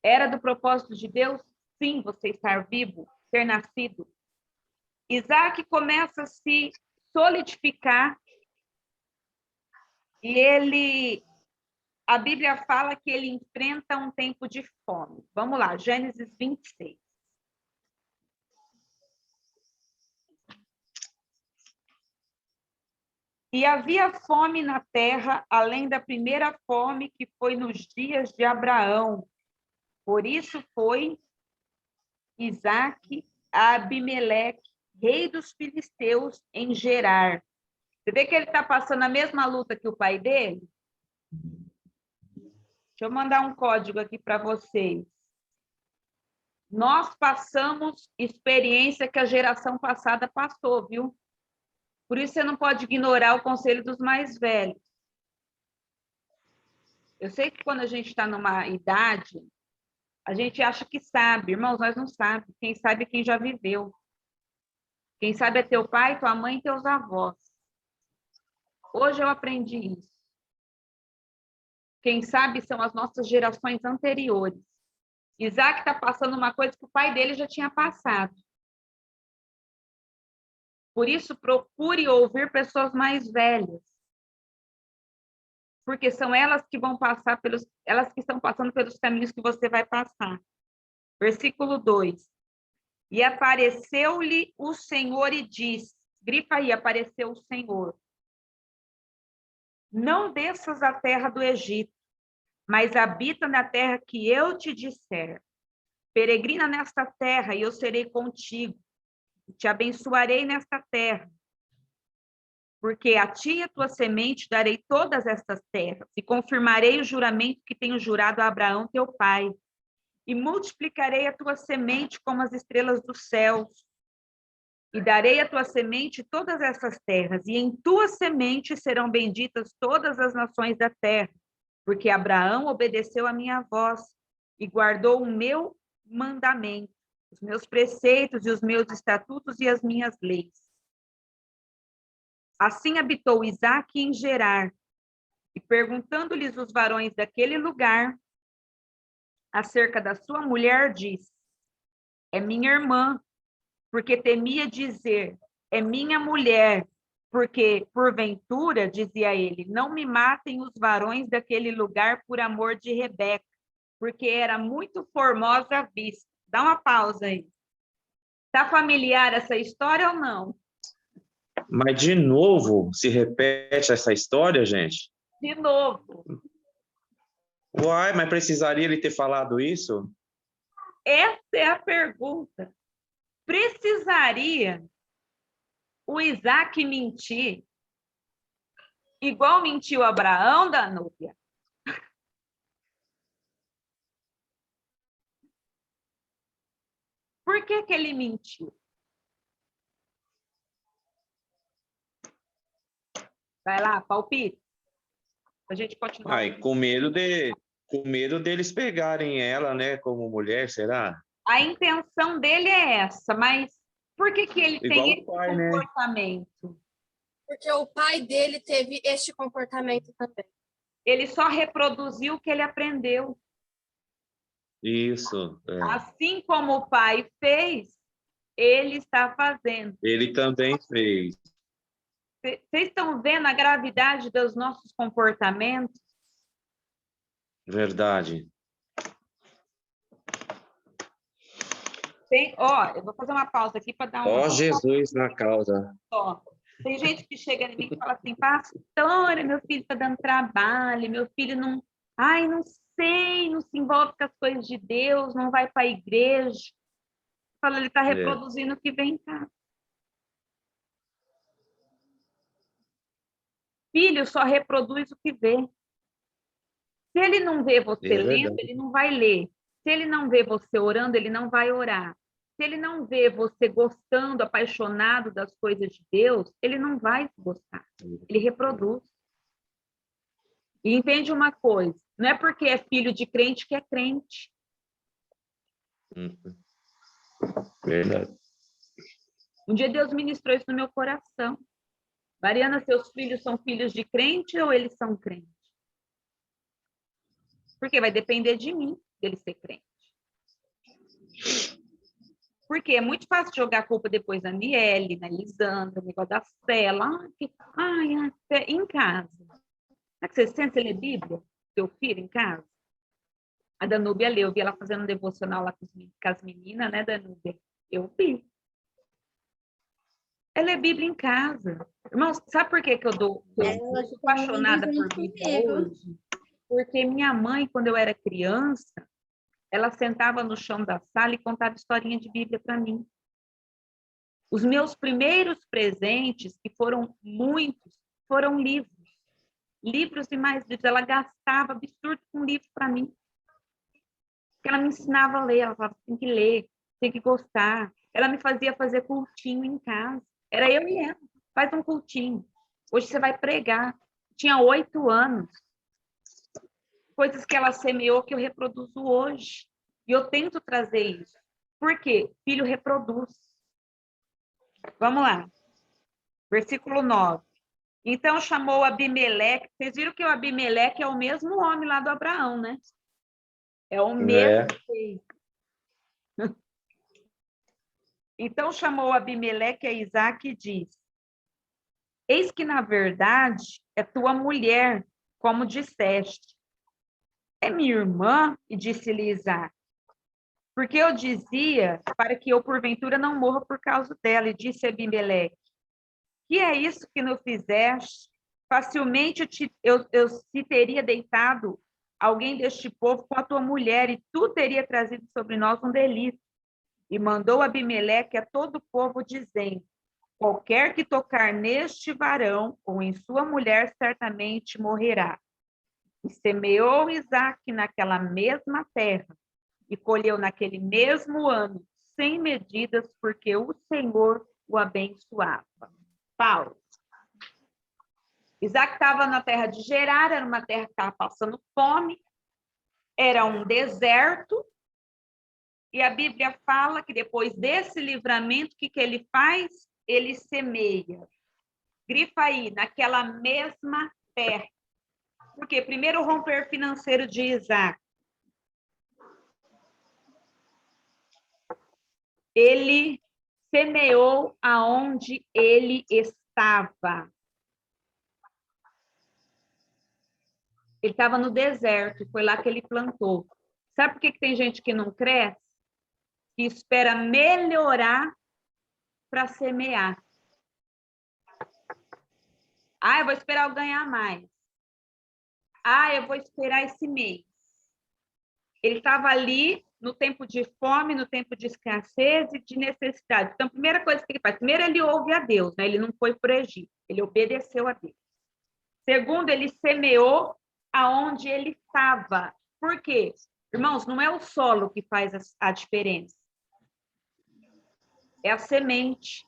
Era do propósito de Deus, sim, você estar vivo, ter nascido. Isaac começa a se solidificar e a Bíblia fala que ele enfrenta um tempo de fome. Vamos lá, Gênesis 26. E havia fome na terra, além da primeira fome que foi nos dias de Abraão. Por isso foi Isaque a Abimeleque, rei dos filisteus, em Gerar. Você vê que ele está passando a mesma luta que o pai dele? Deixa eu mandar um código aqui para vocês. Nós passamos experiência que a geração passada passou, viu? Por isso você não pode ignorar o conselho dos mais velhos. Eu sei que quando a gente está numa idade, a gente acha que sabe. Irmãos, nós não sabemos. Quem sabe é quem já viveu. Quem sabe é teu pai, tua mãe e teus avós. Hoje eu aprendi isso. Quem sabe são as nossas gerações anteriores. Isaac está passando uma coisa que o pai dele já tinha passado. Por isso, procure ouvir pessoas mais velhas. Porque são elas que vão passar elas que estão passando pelos caminhos que você vai passar. Versículo 2. E apareceu-lhe o Senhor e disse, grifa aí, apareceu o Senhor. Não desças à terra do Egito, mas habita na terra que eu te disser. Peregrina nesta terra e eu serei contigo. Te abençoarei nesta terra, porque a ti e a tua semente darei todas estas terras, e confirmarei o juramento que tenho jurado a Abraão, teu pai, e multiplicarei a tua semente como as estrelas dos céus, e darei a tua semente todas essas terras, e em tua semente serão benditas todas as nações da terra, porque Abraão obedeceu a minha voz, e guardou o meu mandamento, os meus preceitos e os meus estatutos e as minhas leis. Assim habitou Isaque em Gerar, e perguntando-lhes os varões daquele lugar, acerca da sua mulher, disse, é minha irmã, porque temia dizer, é minha mulher, porque, porventura, dizia ele, não me matem os varões daquele lugar por amor de Rebeca, porque era muito formosa à vista. Dá uma pausa aí. Está familiar essa história ou não? Mas, de novo, se repete essa história, gente? De novo. Uai, mas precisaria ele ter falado isso? Essa é a pergunta. Precisaria o Isaac mentir igual mentiu Abraão, Danúbia? Por que que ele mentiu? Vai lá, palpite. A gente continua. Ai, com medo deles pegarem ela, né, como mulher, será? A intenção dele é essa, mas por que que ele Igual tem o esse pai, né? comportamento? Porque o pai dele teve este comportamento também. Ele só reproduziu o que ele aprendeu. Isso. É. Assim como o pai fez, ele está fazendo. Ele também fez. Vocês estão vendo a gravidade dos nossos comportamentos? Verdade. Eu vou fazer uma pausa aqui para dar Ó Jesus na causa. Tem gente que chega em mim e fala assim, pastora, meu filho está dando trabalho, meu filho não... Ai, não sei, não se envolve com as coisas de Deus, não vai para a igreja. Fala, ele está reproduzindo o que vem em casa. Filho só reproduz o que vê. Se ele não vê você lendo, ele não vai ler. Se ele não vê você orando, ele não vai orar. Se ele não vê você gostando, apaixonado das coisas de Deus, ele não vai gostar. Ele reproduz. E entende uma coisa, não é porque é filho de crente que é crente. Verdade. Um dia Deus ministrou isso no meu coração. Mariana, seus filhos são filhos de crente ou eles são crentes? Porque vai depender de mim dele ser crente. Porque é muito fácil jogar a culpa depois na Niele, na Elisandra, no negócio da Cela. Em casa. Você sente ler Bíblia? Seu filho em casa? A Danúbia leu, eu vi ela fazendo um devocional lá com as meninas, né, Danúbia? Eu vi. Ela é Bíblia em casa. Irmãos, sabe por que que eu sou apaixonada por Bíblia hoje? Porque minha mãe, quando eu era criança, ela sentava no chão da sala e contava historinha de Bíblia para mim. Os meus primeiros presentes, que foram muitos, foram livros. Livros e mais livros. Ela gastava absurdo com livro para mim. Porque ela me ensinava a ler. Ela falava, tem que ler, tem que gostar. Ela me fazia fazer cultinho em casa. Era eu e ela. Faz um cultinho. Hoje você vai pregar. Tinha 8 anos. Coisas que ela semeou que eu reproduzo hoje. E eu tento trazer isso. Por quê? Filho reproduz. Vamos lá. Versículo 9. Então chamou Abimeleque. Vocês viram que o Abimeleque é o mesmo homem lá do Abraão, né? É o mesmo. Então chamou Abimeleque a Isaque e disse: eis que, na verdade, é tua mulher, como disseste. É minha irmã, e disse-lhe Isaque. Porque eu dizia para que eu, porventura, não morra por causa dela. E disse Abimeleque: que é isso que não fizeste? Facilmente eu se teria deitado alguém deste povo com a tua mulher, e tu teria trazido sobre nós um delito. E mandou Abimeleque a todo o povo, dizendo: qualquer que tocar neste varão ou em sua mulher, certamente morrerá. E semeou Isaque naquela mesma terra, e colheu naquele mesmo ano, sem medidas, porque o Senhor o abençoava. Paulo. Isaque estava na terra de Gerar, era uma terra que estava passando fome, era um deserto, e a Bíblia fala que depois desse livramento, o que ele faz? Ele semeia. Grifa aí, naquela mesma terra. Porque primeiro o romper financeiro de Isaque. Ele semeou aonde ele estava. Ele estava no deserto, foi lá que ele plantou. Sabe por que tem gente que não cresce? Que espera melhorar para semear. Eu vou esperar eu ganhar mais. Eu vou esperar esse mês. Ele estava ali no tempo de fome, no tempo de escassez e de necessidade. Então, a primeira coisa que ele faz, primeiro ele ouve a Deus, né? Ele não foi para o Egito, ele obedeceu a Deus. Segundo, ele semeou aonde ele estava. Por quê? Irmãos, não é o solo que faz a diferença. É a semente.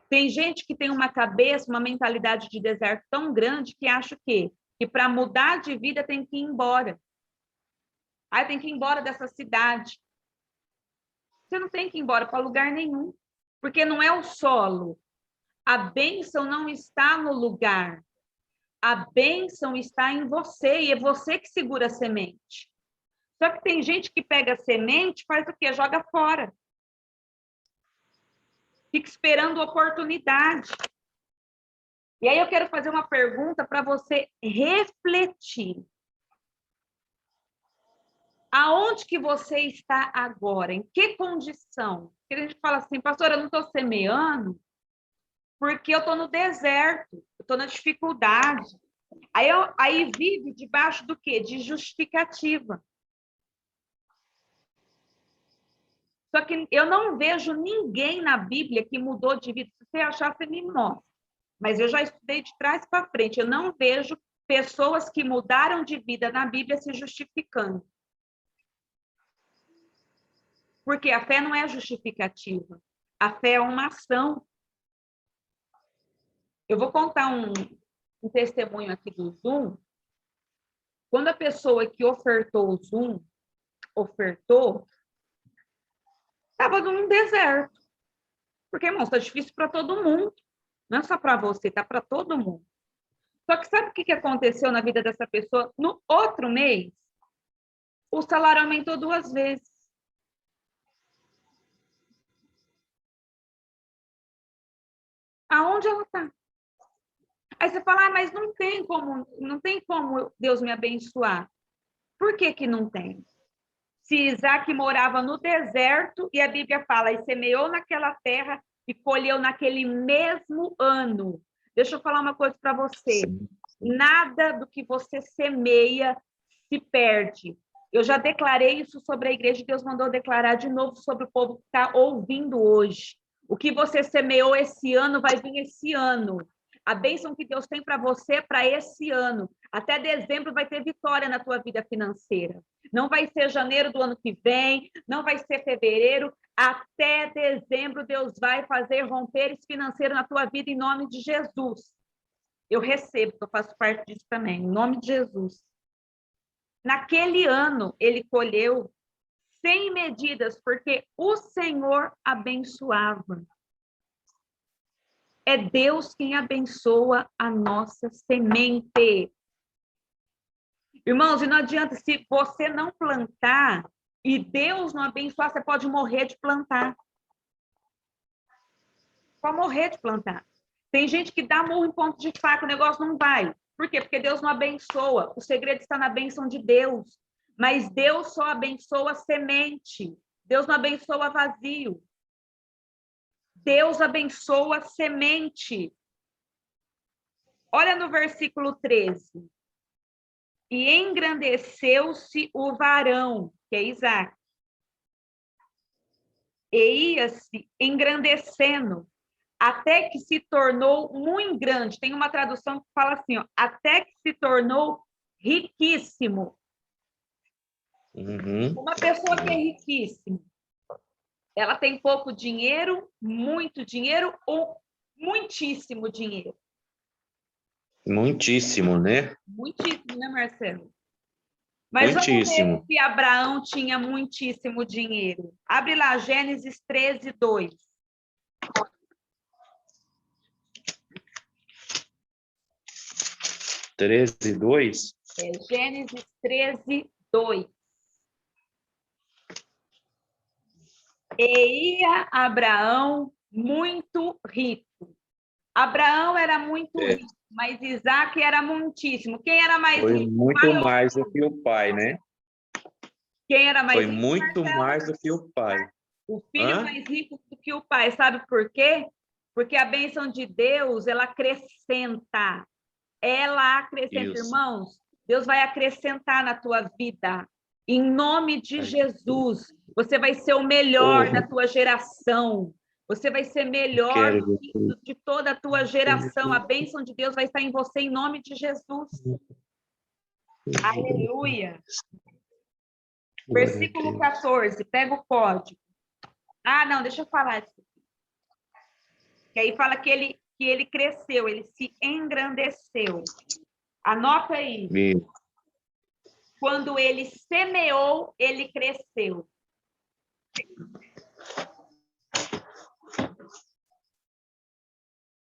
Tem gente que tem uma cabeça, uma mentalidade de deserto tão grande que acha o quê? Que para mudar de vida tem que ir embora. Aí tem que ir embora dessa cidade. Você não tem que ir embora para lugar nenhum, porque não é o solo. A bênção não está no lugar. A bênção está em você, e é você que segura a semente. Só que tem gente que pega a semente, faz o quê? Joga fora. Fica esperando oportunidade. E aí eu quero fazer uma pergunta para você refletir. Aonde que você está agora? Em que condição? Porque a gente fala assim, pastora, eu não estou semeando porque eu estou no deserto, eu estou na dificuldade. Aí vive debaixo do quê? De justificativa. Só que eu não vejo ninguém na Bíblia que mudou de vida. Se você achar, você me mostra. Mas eu já estudei de trás para frente. Eu não vejo pessoas que mudaram de vida na Bíblia se justificando. Porque a fé não é justificativa. A fé é uma ação. Eu vou contar um testemunho aqui do Zoom. Quando a pessoa que ofertou o Zoom, estava num deserto. Porque, irmão, está difícil para todo mundo. Não é só para você, está para todo mundo. Só que sabe o que aconteceu na vida dessa pessoa? No outro mês, o salário aumentou 2 vezes. Aonde ela está? Aí você fala, mas não tem como Deus me abençoar. Por que que não tem? Se Isaac morava no deserto, e a Bíblia fala, e semeou naquela terra e colheu naquele mesmo ano. Deixa eu falar uma coisa para você. Nada do que você semeia se perde. Eu já declarei isso sobre a igreja, Deus mandou declarar de novo sobre o povo que está ouvindo hoje. O que você semeou esse ano vai vir esse ano. A bênção que Deus tem para você é para esse ano. Até dezembro vai ter vitória na tua vida financeira. Não vai ser janeiro do ano que vem, não vai ser fevereiro. Até dezembro Deus vai fazer romperes financeiros na tua vida em nome de Jesus. Eu recebo, eu faço parte disso também, em nome de Jesus. Naquele ano, ele colheu 100 medidas, porque o Senhor abençoava. É Deus quem abençoa a nossa semente. Irmãos, e não adianta, se você não plantar e Deus não abençoar, você pode morrer de plantar. Pode morrer de plantar. Tem gente que dá murro em ponto de faca, o negócio não vai. Por quê? Porque Deus não abençoa. O segredo está na bênção de Deus. Mas Deus só abençoa a semente. Deus não abençoa vazio. Deus abençoa a semente. Olha no versículo 13. E engrandeceu-se o varão, que é Isaac. E ia-se engrandecendo, até que se tornou muito grande. Tem uma tradução que fala assim, ó, até que se tornou riquíssimo. Uma pessoa que é riquíssima, ela tem pouco dinheiro, muito dinheiro ou muitíssimo dinheiro? Muitíssimo, né? Muitíssimo, né, Marcelo? Mas muitíssimo. Vamos ver se Abraão tinha muitíssimo dinheiro. Abre lá, Gênesis 13, 2. Treze, 2. Gênesis 13, 2. E ia Abraão muito rico. Abraão era muito rico, mas Isaac era muitíssimo. Quem era mais Foi rico? muito mais do que o pai, né? Quem era mais Foi rico? muito mais do que o pai. O filho mais rico do que o pai. Sabe por quê? Porque a bênção de Deus, ela acrescenta. Ela acrescenta, Isso. irmãos. Deus vai acrescentar na tua vida. Em nome de Jesus, você vai ser o melhor da tua geração. Você vai ser melhor de toda a tua geração. A bênção de Deus vai estar em você em nome de Jesus. Aleluia. Versículo 14, pega o código. Ah, não, deixa eu falar isso aqui. Que aí fala que ele cresceu, ele se engrandeceu. Anota aí. Quando ele semeou, ele cresceu.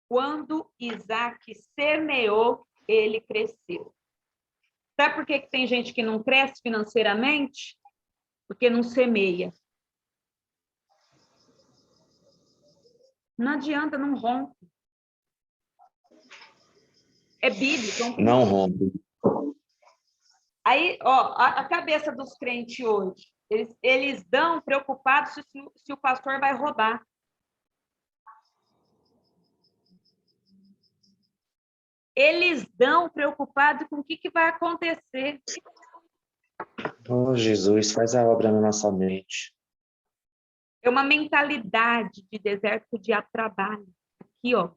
Quando Isaac semeou, ele cresceu. Sabe por que tem gente que não cresce financeiramente? Porque não semeia. Não adianta, não rompe. É bíblico. Não rompe. Aí, ó, a cabeça dos crentes hoje, eles dão preocupados se o pastor vai roubar. Eles dão preocupados com o que vai acontecer. Oh, Jesus, faz a obra na nossa mente. É uma mentalidade de deserto que o diabo trabalha. Aqui, ó.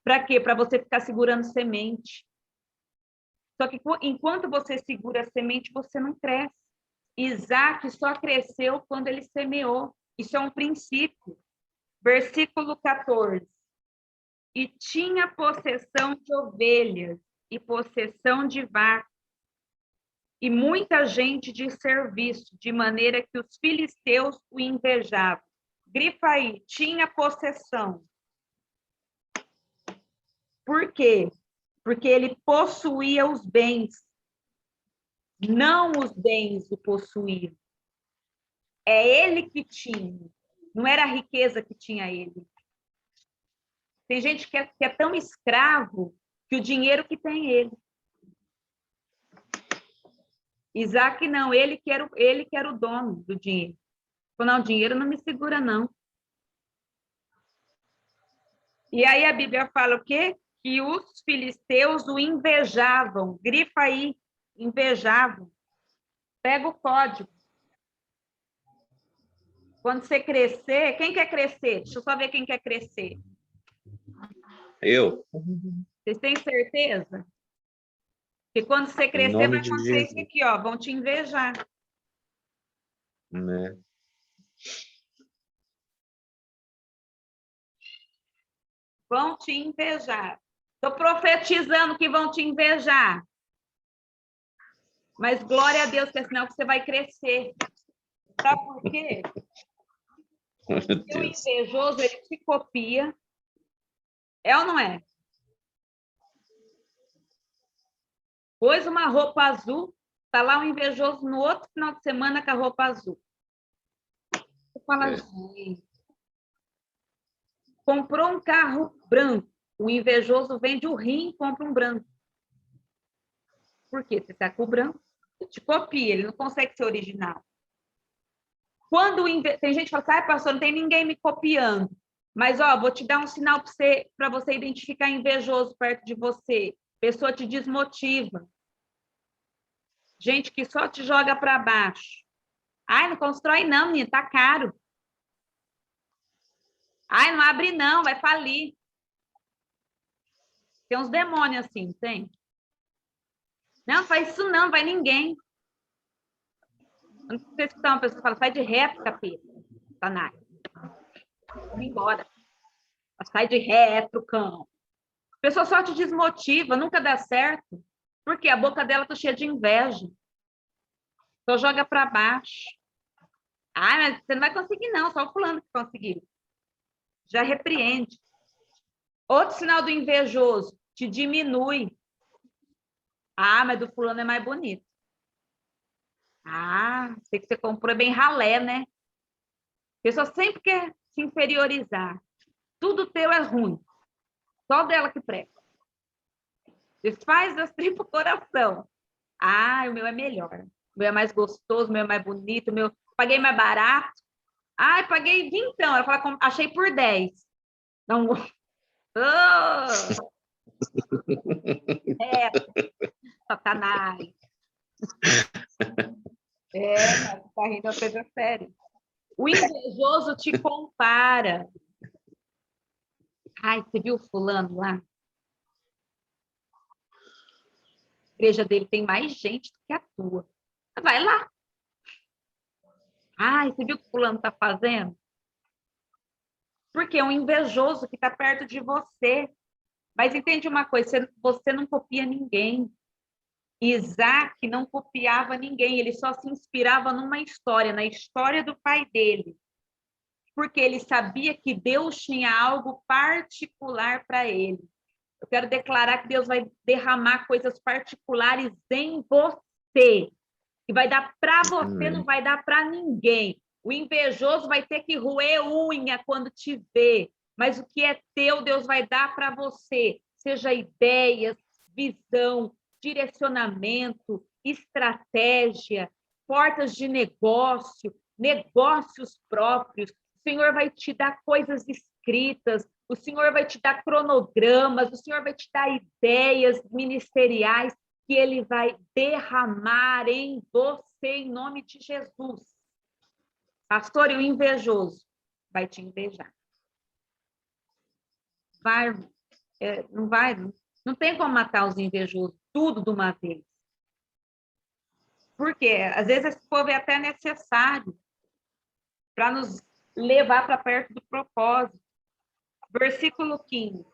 Para quê? Para você ficar segurando semente. Só que enquanto você segura a semente, você não cresce. Isaac só cresceu quando ele semeou. Isso é um princípio. Versículo 14. E tinha possessão de ovelhas e possessão de vacas e muita gente de serviço, de maneira que os filisteus o invejavam. Grifa aí, tinha possessão. Por quê? Porque ele possuía os bens. Não os bens o possuíam. É ele que tinha. Não era a riqueza que tinha ele. Tem gente que é tão escravo que o dinheiro que tem ele. Isaac não, ele que era o dono do dinheiro. Falou, não, o dinheiro não me segura, não. E aí a Bíblia fala o quê? Que os filisteus o invejavam. Grifa aí, invejavam. Pega o código. Quando você crescer, quem quer crescer? Deixa eu só ver quem quer crescer. Eu? Vocês têm certeza? Que quando você crescer, vai acontecer isso aqui, ó. Vão te invejar. Né? Vão te invejar. Estou profetizando que vão te invejar. Mas glória a Deus, que é sinal que você vai crescer. Sabe por quê? Porque o invejoso, ele te copia. É ou não é? Pôs uma roupa azul, tá lá um invejoso no outro final de semana com a roupa azul. Você fala, gente. Comprou um carro branco. O invejoso vende o rim e compra um branco. Por quê? Você está com o branco, ele te copia, ele não consegue ser original. Tem gente que fala assim, pastor, não tem ninguém me copiando. Mas, ó, vou te dar um sinal para você identificar invejoso perto de você. Pessoa te desmotiva. Gente que só te joga para baixo. Ai, não constrói não, menina, tá caro. Ai, não abre não, vai falir. Tem uns demônios assim, tem? Não, faz isso não, vai ninguém. Não sei se uma pessoa fala, sai de reto, capeta. Satanás. Vamos embora. Sai de reto, cão. A pessoa só te desmotiva, nunca dá certo. Porque a boca dela tá cheia de inveja. Só joga para baixo. Ah, mas você não vai conseguir não, só o fulano que conseguiu. Já repreende. Outro sinal do invejoso, te diminui. Ah, mas do fulano é mais bonito. Ah, sei que você comprou bem ralé, né? A pessoa sempre quer se inferiorizar. Tudo teu é ruim. Só dela que presta. Desfaz das tripas o coração. Ah, o meu é melhor. O meu é mais gostoso, o meu é mais bonito, o meu paguei mais barato. Ah, paguei 20. Ela fala, achei por 10. Não. Oh! É, Satanás. Mas tá rindo a coisa séria. O invejoso te compara. Ai, você viu fulano lá? A igreja dele tem mais gente do que a tua. Vai lá. Ai, você viu o que fulano está fazendo? Porque é um invejoso que está perto de você. Mas entende uma coisa, você não copia ninguém. Isaac não copiava ninguém, ele só se inspirava numa história, na história do pai dele. Porque ele sabia que Deus tinha algo particular para ele. Eu quero declarar que Deus vai derramar coisas particulares em você. Que vai dar para você, não vai dar para ninguém. O invejoso vai ter que roer unha quando te ver. Mas o que é teu, Deus vai dar para você. Seja ideias, visão, direcionamento, estratégia, portas de negócio, negócios próprios. O Senhor vai te dar coisas escritas, o Senhor vai te dar cronogramas, o Senhor vai te dar ideias ministeriais que Ele vai derramar em você, em nome de Jesus. Pastor, e o invejoso vai te invejar. Não tem como matar os invejosos, tudo de uma vez. Porque, às vezes, esse povo é até necessário para nos levar para perto do propósito. Versículo 15.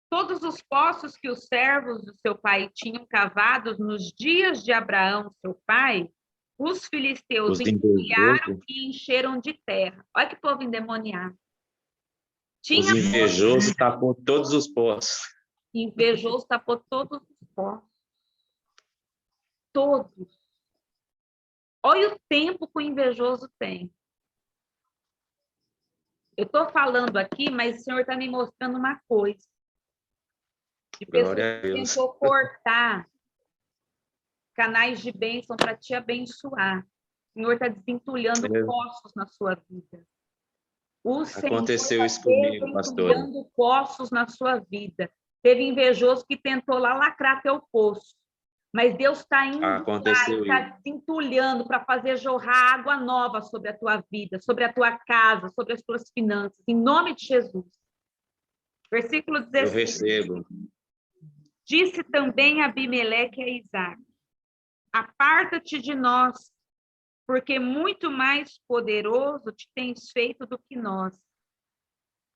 Todos os poços que os servos do seu pai tinham cavados nos dias de Abraão, seu pai, os filisteus entulharam e encheram de terra. Olha que povo endemoniado. Os invejosos tapou todos os poços. Invejoso tapou todos os poços. Todos. Olha o tempo que o invejoso tem. Eu estou falando aqui, mas o Senhor está me mostrando uma coisa. De pessoas que tentou cortar canais de bênção para te abençoar. O Senhor está desentulhando poços na sua vida. O Senhor aconteceu isso comigo, pastor. Desentulhando poços na sua vida. Teve invejoso que tentou lá lacrar teu poço. Mas Deus está indo lá, está desentulhando para fazer jorrar água nova sobre a tua vida, sobre a tua casa, sobre as tuas finanças. Em nome de Jesus. Versículo 16. Eu recebo. Disse também Abimeleque a Isaac: aparta-te de nós, porque muito mais poderoso te tens feito do que nós.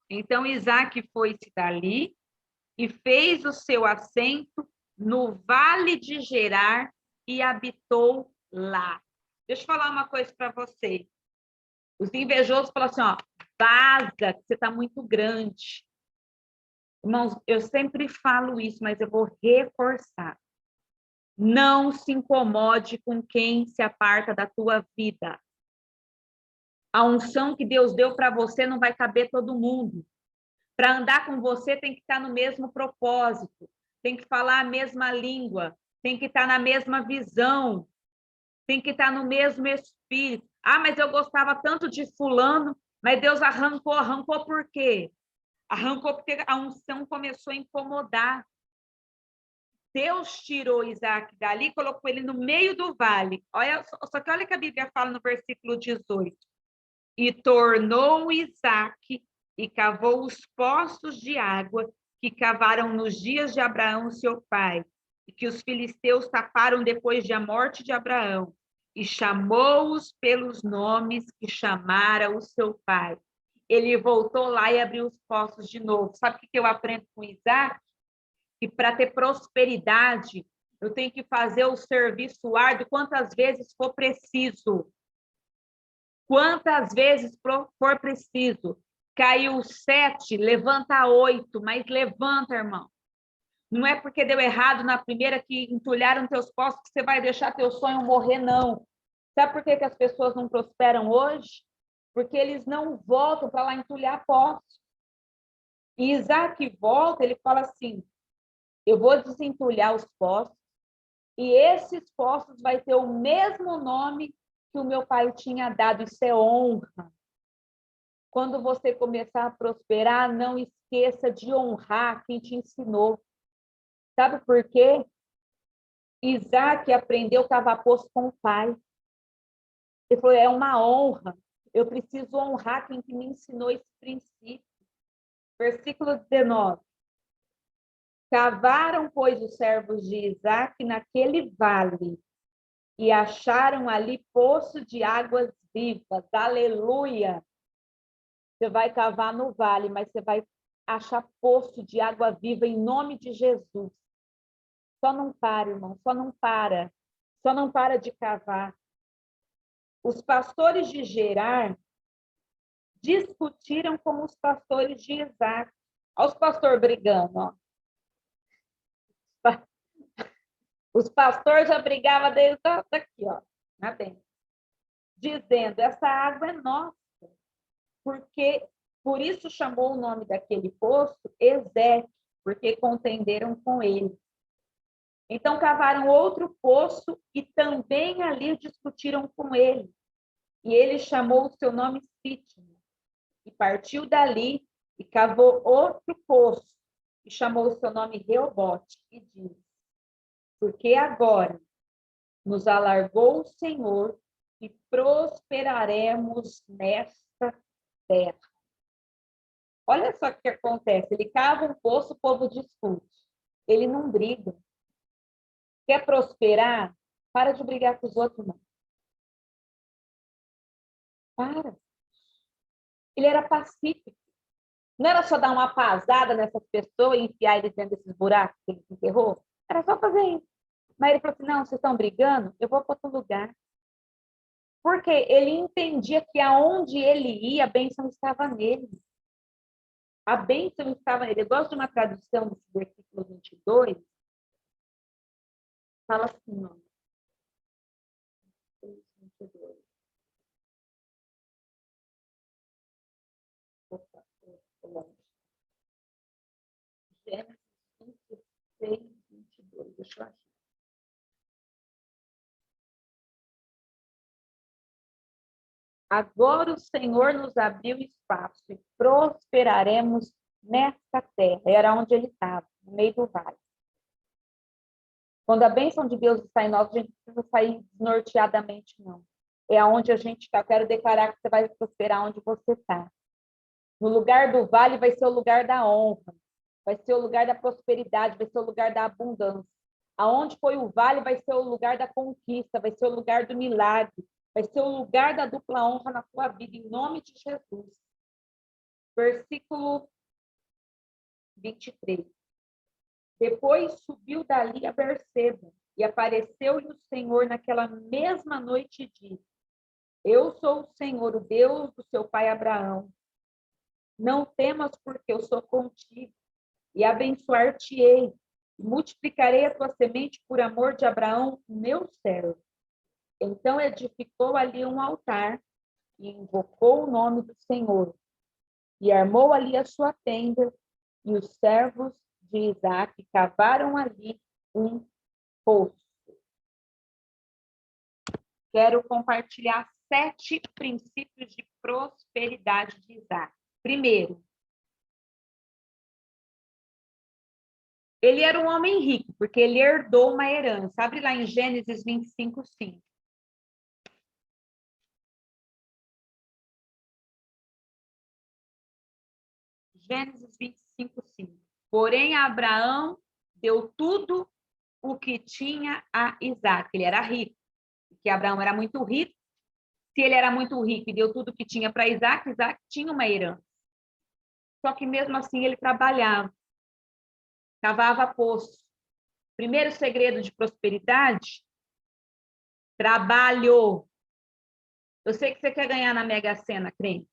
Então Isaac foi-se dali e fez o seu assento no vale de Gerar e habitou lá. Deixa eu falar uma coisa para você. Os invejosos falam assim, ó, vaza, que você está muito grande. Irmãos, eu sempre falo isso, mas eu vou reforçar. Não se incomode com quem se aparta da tua vida. A unção que Deus deu para você não vai caber todo mundo. Para andar com você tem que estar no mesmo propósito, tem que falar a mesma língua, tem que estar na mesma visão, tem que estar no mesmo espírito. Ah, mas eu gostava tanto de fulano, mas Deus arrancou por quê? Arrancou porque a unção começou a incomodar. Deus tirou Isaac dali e colocou ele no meio do vale. Só que olha que a Bíblia fala no versículo 18. E tornou Isaac e cavou os poços de água que cavaram nos dias de Abraão, seu pai, e que os filisteus taparam depois da morte de Abraão, e chamou-os pelos nomes que chamara o seu pai. Ele voltou lá e abriu os poços de novo. Sabe o que eu aprendo com Isaac? Que para ter prosperidade, eu tenho que fazer o serviço árduo quantas vezes for preciso. Quantas vezes for preciso. Caiu 7, levanta 8, mas levanta, irmão. Não é porque deu errado na primeira que entulharam teus poços que você vai deixar teu sonho morrer, não. Sabe por que as pessoas não prosperam hoje? Porque eles não voltam para lá entulhar poços. E Isaac volta, ele fala assim, eu vou desentulhar os poços e esses poços vai ter o mesmo nome que o meu pai tinha dado. Isso é honra. Quando você começar a prosperar, não esqueça de honrar quem te ensinou. Sabe por quê? Isaac aprendeu a cavar poço com o pai. Ele falou, é uma honra. Eu preciso honrar quem que me ensinou esse princípio. Versículo 19. Cavaram, pois, os servos de Isaac naquele vale e acharam ali poço de águas vivas. Aleluia! Você vai cavar no vale, mas você vai achar poço de água viva em nome de Jesus. Só não para, irmão, só não para. Só não para de cavar. Os pastores de Gerar discutiram com os pastores de Isaac. Olha os pastores brigando, ó. Os pastores já brigavam desde daqui, ó, na dentro, dizendo, essa água é nossa, porque por isso chamou o nome daquele poço Ezeque, porque contenderam com ele. Então cavaram outro poço e também ali discutiram com ele. E ele chamou o seu nome Sítimo. E partiu dali e cavou outro poço e chamou o seu nome Reobote e disse, porque agora nos alargou o Senhor e prosperaremos nesta terra. Olha só o que acontece. Ele cava um poço, o povo discute. Ele não briga. Quer prosperar? Para de brigar com os outros, não. Para. Ele era pacífico. Não era só dar uma pasada nessas pessoas e enfiar eles dentro desses buracos que ele se enterrou. Era só fazer isso. Mas ele falou assim, não, vocês estão brigando? Eu vou para outro lugar. Porque ele entendia que aonde ele ia, a bênção estava nele. A bênção estava nele. Eu gosto de uma tradução desse versículo 22. Fala assim, ó. 22. Opa, Gênesis 26, 22. Deixa eu achar. Agora o Senhor nos abriu espaço e prosperaremos nesta terra. Era onde ele estava, no meio do vale. Quando a bênção de Deus está em nós, a gente não precisa sair desnorteadamente, não. É aonde a gente está. Eu quero declarar que você vai prosperar onde você está. No lugar do vale vai ser o lugar da honra, vai ser o lugar da prosperidade, vai ser o lugar da abundância. Aonde foi o vale vai ser o lugar da conquista, vai ser o lugar do milagre, vai ser o lugar da dupla honra na sua vida, em nome de Jesus. Versículo 23. Depois subiu dali a Berseba, e apareceu-lhe o Senhor naquela mesma noite e disse, eu sou o Senhor, o Deus do seu pai Abraão. Não temas, porque eu sou contigo, e abençoar-te-ei, e multiplicarei a tua semente por amor de Abraão, meu servo. Então edificou ali um altar, e invocou o nome do Senhor, e armou ali a sua tenda, e os servos de Isaac cavaram ali um poço. Quero compartilhar 7 princípios de prosperidade de Isaac. Primeiro, ele era um homem rico, porque ele herdou uma herança. Abre lá em Gênesis 25, 5. Gênesis 25, 5. Porém, Abraão deu tudo o que tinha a Isaac. Ele era rico, porque Abraão era muito rico. Se ele era muito rico e deu tudo o que tinha para Isaac, Isaac tinha uma herança. Só que mesmo assim ele trabalhava, cavava poço. Primeiro segredo de prosperidade, trabalho. Eu sei que você quer ganhar na Mega Sena, crente.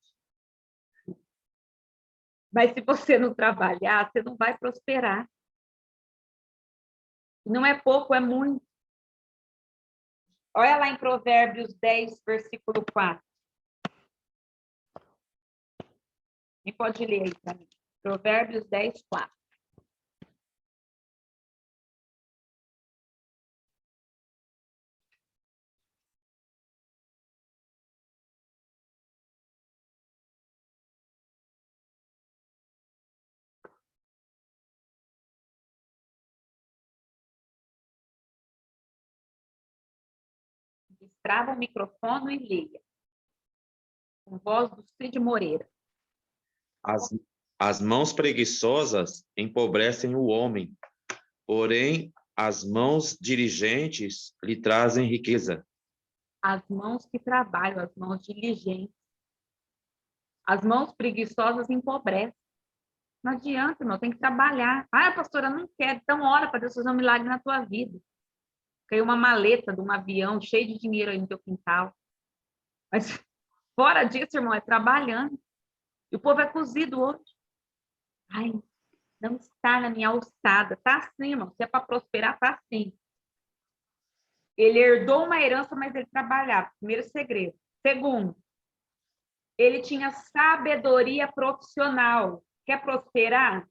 Mas se você não trabalhar, você não vai prosperar. Não é pouco, é muito. Olha lá em Provérbios 10, versículo 4. Quem pode ler aí para mim? Provérbios 10, 4. Destrava o microfone e liga. Com voz do Cid Moreira. As mãos preguiçosas empobrecem o homem, porém as mãos diligentes lhe trazem riqueza. As mãos que trabalham, as mãos diligentes. As mãos preguiçosas empobrecem. Não adianta, irmão, tem que trabalhar. Ah, pastora, não quero. Então, ora para Deus fazer um milagre na tua vida. Caiu uma maleta de um avião cheio de dinheiro aí no teu quintal. Mas fora disso, irmão, é trabalhando. E o povo é cozido hoje. Ai, não está na minha alçada. Está assim, irmão. Se é para prosperar, está assim. Ele herdou uma herança, mas ele trabalhava. Primeiro segredo. Segundo, ele tinha sabedoria profissional. Quer prosperar?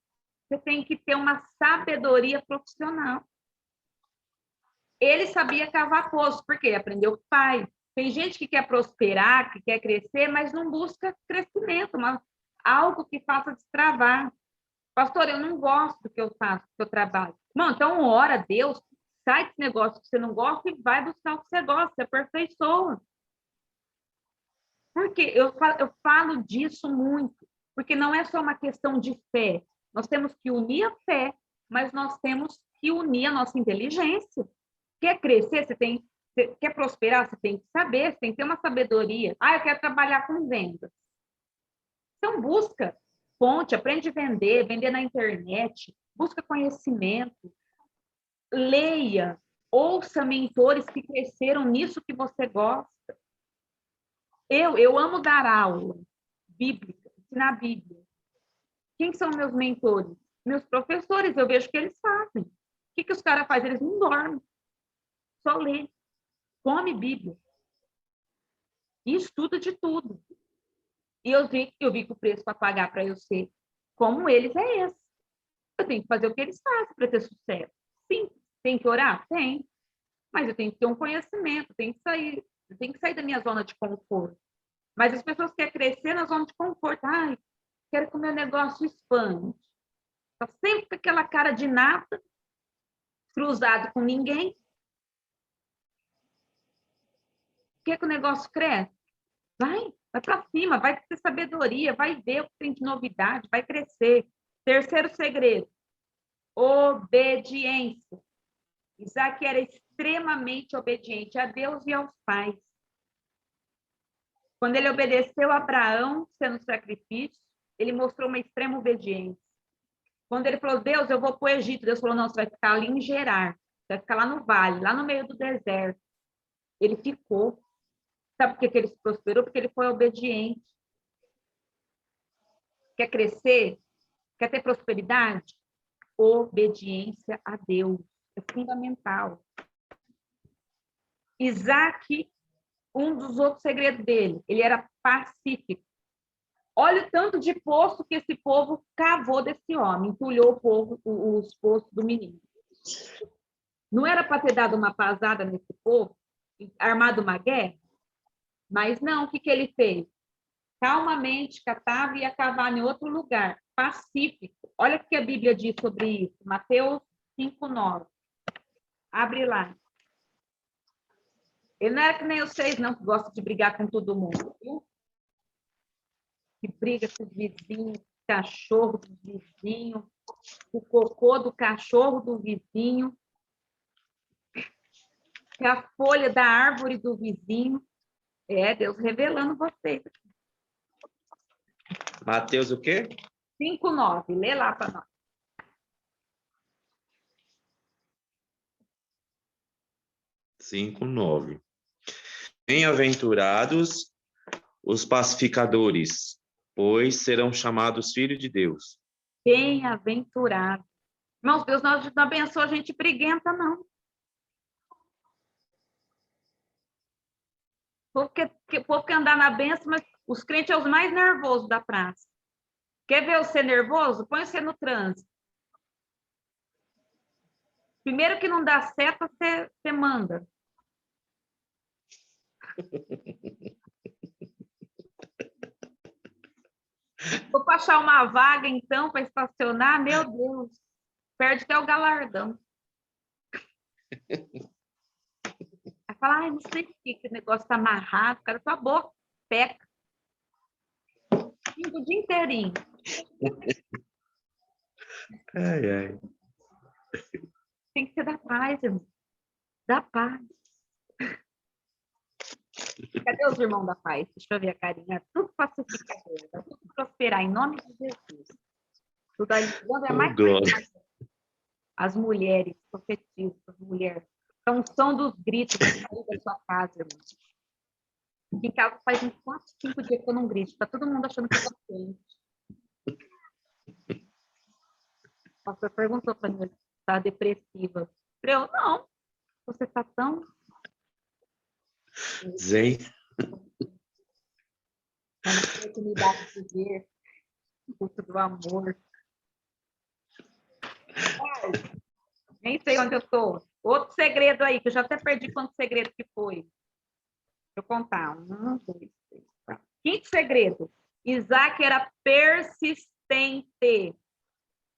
Você tem que ter uma sabedoria profissional. Ele sabia cavar poço, porque ele aprendeu com o pai. Tem gente que quer prosperar, que quer crescer, mas não busca crescimento, algo que faça destravar. Pastor, eu não gosto do que eu faço, do que eu trabalho. Não, então ora a Deus, sai desse negócio que você não gosta e vai buscar o que você gosta, você aperfeiçoa. Porque eu falo disso muito, porque não é só uma questão de fé. Nós temos que unir a fé, mas nós temos que unir a nossa inteligência. Quer crescer, quer prosperar, você tem que saber, você tem que ter uma sabedoria. Ah, eu quero trabalhar com vendas. Então, busca fonte, aprende a vender na internet, busca conhecimento, leia, ouça mentores que cresceram nisso que você gosta. Eu amo dar aula bíblica, ensinar a Bíblia. Quem são meus mentores? Meus professores, eu vejo o que eles fazem. O que os caras fazem? Eles não dormem. Só lê. Come Bíblia. E estuda de tudo. E eu vi que o preço para pagar para eu ser como eles é esse. Eu tenho que fazer o que eles fazem para ter sucesso. Sim. Tem que orar? Tem. Mas eu tenho que ter um conhecimento, eu tenho que sair da minha zona de conforto. Mas as pessoas querem crescer na zona de conforto. Ai, quero que o meu negócio expande. Está sempre com aquela cara de nada, cruzado com ninguém. Quer que o negócio cresça? Vai para cima, vai ter sabedoria, vai ver o que tem de novidade, vai crescer. Terceiro segredo, obediência. Isaac era extremamente obediente a Deus e aos pais. Quando ele obedeceu a Abraão, sendo sacrifício, ele mostrou uma extrema obediência. Quando ele falou, Deus, eu vou para o Egito, Deus falou, não, você vai ficar ali em Gerar, você vai ficar lá no vale, lá no meio do deserto. Ele ficou. Sabe por que ele se prosperou? Porque ele foi obediente. Quer crescer? Quer ter prosperidade? Obediência a Deus. É fundamental. Isaac, um dos outros segredos dele, ele era pacífico. Olha o tanto de poço que esse povo cavou desse homem, entulhou os poços do menino. Não era para ter dado uma pasada nesse povo, armado uma guerra? Mas não, o que ele fez? Calmamente catava e ia cavar em outro lugar, pacífico. Olha o que a Bíblia diz sobre isso, Mateus 5:9. Abre lá. Ele não era que nem vocês, não, que gosta de brigar com todo mundo, viu? Que briga com os vizinhos, cachorro do vizinho, o cocô do cachorro do vizinho, a folha da árvore do vizinho. É, Deus revelando vocês. Mateus o quê? 5:9. Lê lá para nós. Cinco, 9. Bem-aventurados os pacificadores, pois serão chamados filhos de Deus. Bem-aventurado. Irmãos, Deus não abençoa a gente briguenta, não. O povo quer andar na benção, mas os crentes são os mais nervosos da praça. Quer ver você nervoso? Põe você no trânsito. Primeiro que não dá seta, você manda. Vou achar uma vaga, então, para estacionar, meu Deus, perde até o galardão. fala, ai, não sei o que o negócio está amarrado, cara, tua boca, peca. O dia inteirinho. Ai, ai. Tem que ser da paz, irmão. Da paz. Cadê os irmãos da paz? Deixa eu ver a carinha. Tudo pacificador, tá tudo prosperar em nome de Jesus. Tudo aí, é mais Glória. as mulheres, profetizam, as mulheres. Então, som dos gritos vai sair da sua casa, irmão. Aqui em casa faz uns 4, 5 dias que eu não grito. Tá todo mundo achando que eu tô doente. O pastor perguntou para mim, tá depressiva? Eu, não. Você tá tão... Zen. Na oportunidade de ver o culto do amor. Ai, nem sei onde eu tô. Outro segredo aí, que eu já até perdi quanto segredo que foi. Deixa eu contar. 1, 2, 3, 4. Quinto segredo. Isaac era persistente.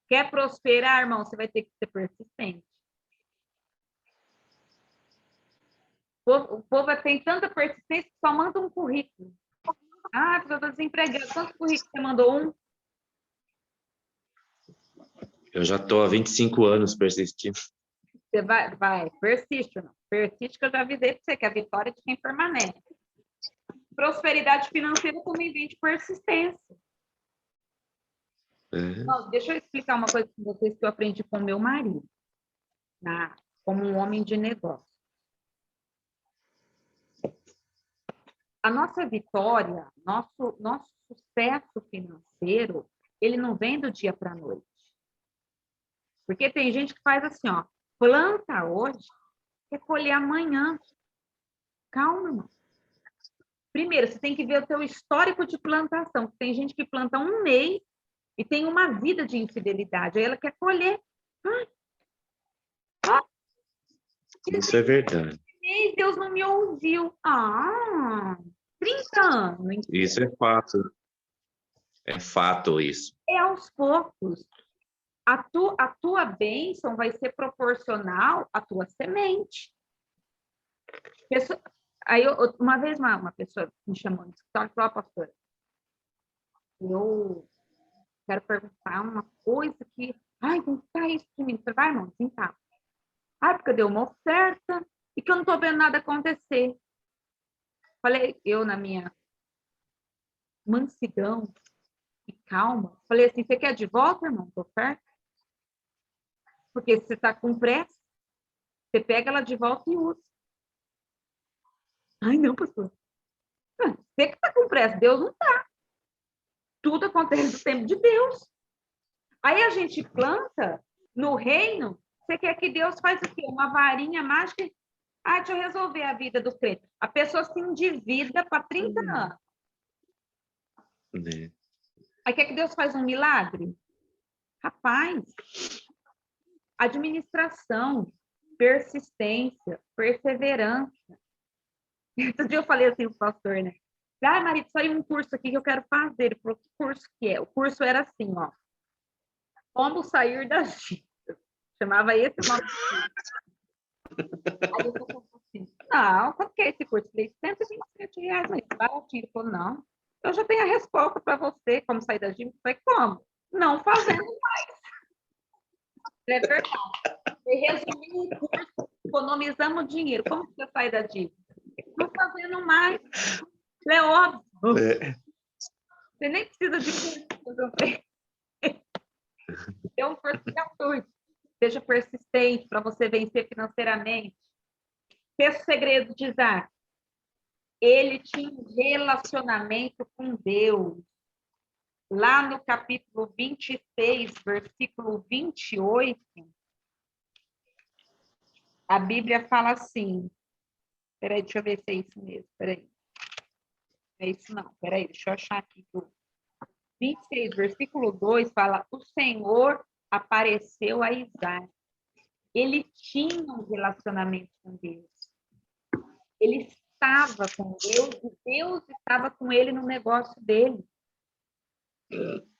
Quer prosperar, irmão? Você vai ter que ser persistente. O povo tem tanta persistência que só manda um currículo. Ah, eu estou desempregado. Quantos currículos você mandou? Um? Eu já estou há 25 anos persistindo. Você vai, persiste, não. Persiste, que eu já avisei para você, que a vitória é de quem permanece. Prosperidade financeira também vem de persistência. Não, deixa eu explicar uma coisa com vocês que eu aprendi com o meu marido, como um homem de negócio. A nossa vitória, nosso sucesso financeiro, ele não vem do dia para a noite. Porque tem gente que faz assim, ó, planta hoje, quer colher amanhã. Calma, irmão. Primeiro, você tem que ver o teu histórico de plantação. Tem gente que planta um mês e tem uma vida de infidelidade. Aí ela quer colher. Isso é verdade. Deus não me ouviu. 30 anos. Isso é fato. É fato isso. É aos poucos. A tua bênção vai ser proporcional à tua semente. Aí, uma vez, uma pessoa me chamou no escritório e falou, pastora, eu quero perguntar uma coisa que... Ai, não tá isso de mim. Você vai, irmão? Sim, tá. Porque deu uma oferta e que eu não tô vendo nada acontecer. Falei, eu na minha mansidão e calma, falei assim, você quer de volta, irmão, tua oferta? Porque se você tá com pressa, você pega ela de volta e usa. Ai, não, pastor. Você que tá com pressa, Deus não tá. Tudo acontece no tempo de Deus. Aí a gente planta no reino, você quer que Deus faz o quê? Uma varinha mágica? Deixa eu resolver a vida do crente. A pessoa se endivida para 30 anos. Aí quer que Deus faz um milagre? Rapaz, administração, persistência, perseverança. Outro dia eu falei assim pro pastor, né? Marido, saiu um curso aqui que eu quero fazer. Ele falou, que curso que é? O curso era assim, ó. Como sair das dívidas. Chamava esse nome. Aí eu falei assim, não, quanto que é esse curso? Eu falei, R$127, mas baratinho. Ele falou, não, eu já tenho a resposta para você, como sair das dívidas. Eu falei, como? Não fazendo mais. É verdade. E resumindo o curso, economizamos dinheiro. Como você sai da dívida? Não fazendo mais. É óbvio. Você nem precisa de curso. É um curso gratuito. Seja persistente para você vencer financeiramente. Sexto segredo de Isaac. Ele tinha um relacionamento com Deus. Lá no capítulo 26, versículo 28, a Bíblia fala assim. Peraí, deixa eu ver se é isso mesmo. Peraí. Não é isso não. Peraí, deixa eu achar aqui. 26, versículo 2 fala: o Senhor apareceu a Isaac. Ele tinha um relacionamento com Deus. Ele estava com Deus e Deus estava com ele no negócio dele.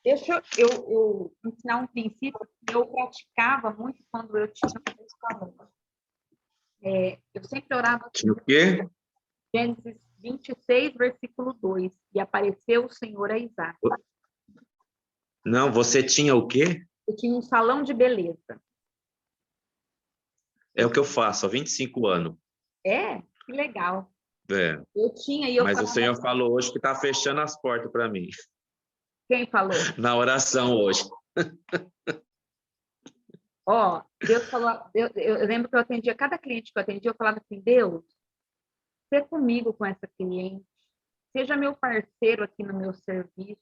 Deixa eu ensinar um princípio que eu praticava muito quando eu tinha uma escola. Eu sempre orava Tinha o quê? Gênesis 26, versículo 2, e apareceu o Senhor a Isaac. Não, você tinha o quê? Eu tinha um salão de beleza. É o que eu faço há 25 anos. Que legal. É. Eu tinha, e eu Mas o falava, Senhor falou hoje que está fechando as portas para mim, quem falou? na oração hoje. Ó, Deus falou, eu lembro que eu atendia, cada cliente que eu atendia, eu falava assim, Deus, seja comigo com essa cliente, seja meu parceiro aqui no meu serviço,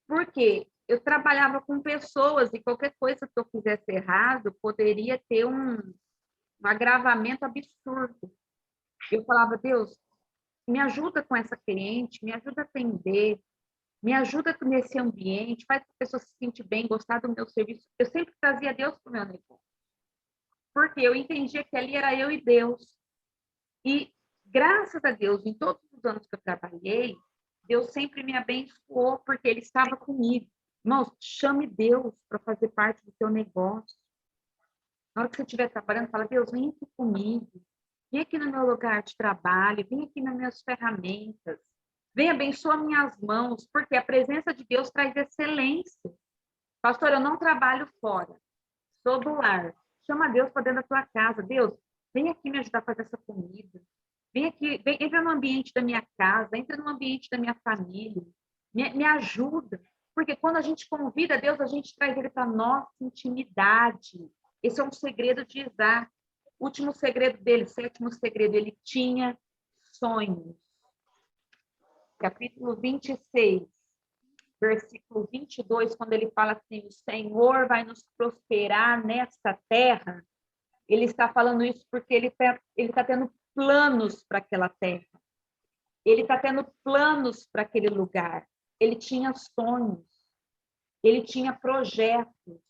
porque eu trabalhava com pessoas e qualquer coisa que eu fizesse errado poderia ter um agravamento absurdo. Eu falava, Deus, me ajuda com essa cliente, me ajuda a atender, me ajuda nesse ambiente, faz a pessoa se sentir bem, gostar do meu serviço. Eu sempre trazia Deus para o meu negócio. Porque eu entendia que ali era eu e Deus. E, graças a Deus, em todos os anos que eu trabalhei, Deus sempre me abençoou, porque Ele estava comigo. Irmãos, chame Deus para fazer parte do seu negócio. Na hora que você estiver trabalhando, fala, Deus, vem aqui comigo. Vem aqui no meu lugar de trabalho, vem aqui nas minhas ferramentas. Vem, abençoa minhas mãos, porque a presença de Deus traz excelência. Pastor, eu não trabalho fora, sou do lar. Chama Deus para dentro da tua casa. Deus, vem aqui me ajudar a fazer essa comida. Vem aqui, entra no ambiente da minha casa, entra no ambiente da minha família. Me ajuda. Porque quando a gente convida Deus, a gente traz Ele para a nossa intimidade. Esse é um segredo de Isaac. O último segredo dele, sétimo segredo, ele tinha sonhos. Capítulo 26, versículo 22, quando ele fala assim, o Senhor vai nos prosperar nesta terra, ele está falando isso porque ele está tendo planos para aquela terra. Ele está tendo planos para aquele lugar. Ele tinha sonhos. Ele tinha projetos.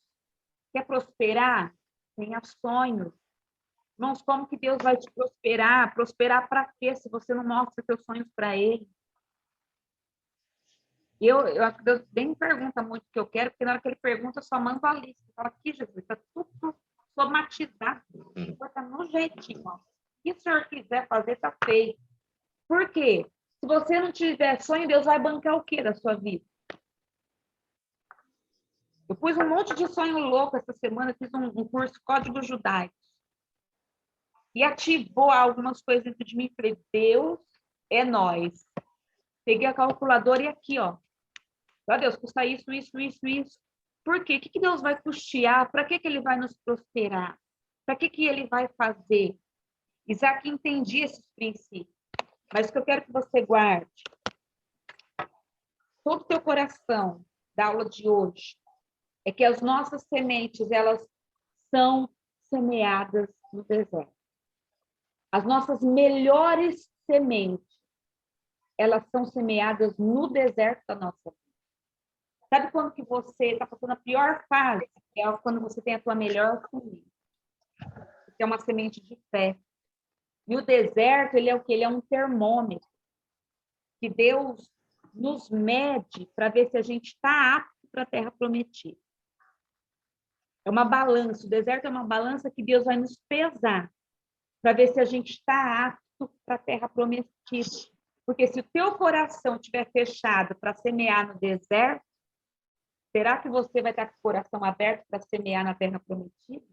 Quer prosperar? Tenha sonhos. Irmãos, como que Deus vai te prosperar? Prosperar para quê, se você não mostra seus sonhos para Ele? Deus nem me pergunta muito o que eu quero, porque na hora que Ele pergunta, eu só mando a lista. Eu falo, aqui, Jesus, está tudo somatizado. Está no jeitinho. Ó. O que o Senhor quiser fazer, está feito. Por quê? Se você não tiver sonho, Deus vai bancar o quê da sua vida? Eu pus um monte de sonho louco essa semana, fiz um curso Código Judaico. E ativou algumas coisas dentro de mim. Falei, Deus é nós. Peguei a calculadora e aqui, ó. Ó, Deus, custa isso, isso, isso, isso. Por quê? O que Deus vai custear? Para que Ele vai nos prosperar? Para que Ele vai fazer? Isaac entendia esses princípios. Mas o que eu quero que você guarde, todo o teu coração da aula de hoje, é que as nossas sementes, elas são semeadas no deserto. As nossas melhores sementes, elas são semeadas no deserto da nossa vida. Sabe quando que você está passando a pior fase? É quando você tem a tua melhor semente. Que é uma semente de fé. E o deserto, ele é o quê? Ele é um termômetro. Que Deus nos mede para ver se a gente está apto para a terra prometida. É uma balança. O deserto é uma balança que Deus vai nos pesar para ver se a gente está apto para a terra prometida. Porque se o teu coração estiver fechado para semear no deserto, será que você vai estar com o coração aberto para semear na terra prometida?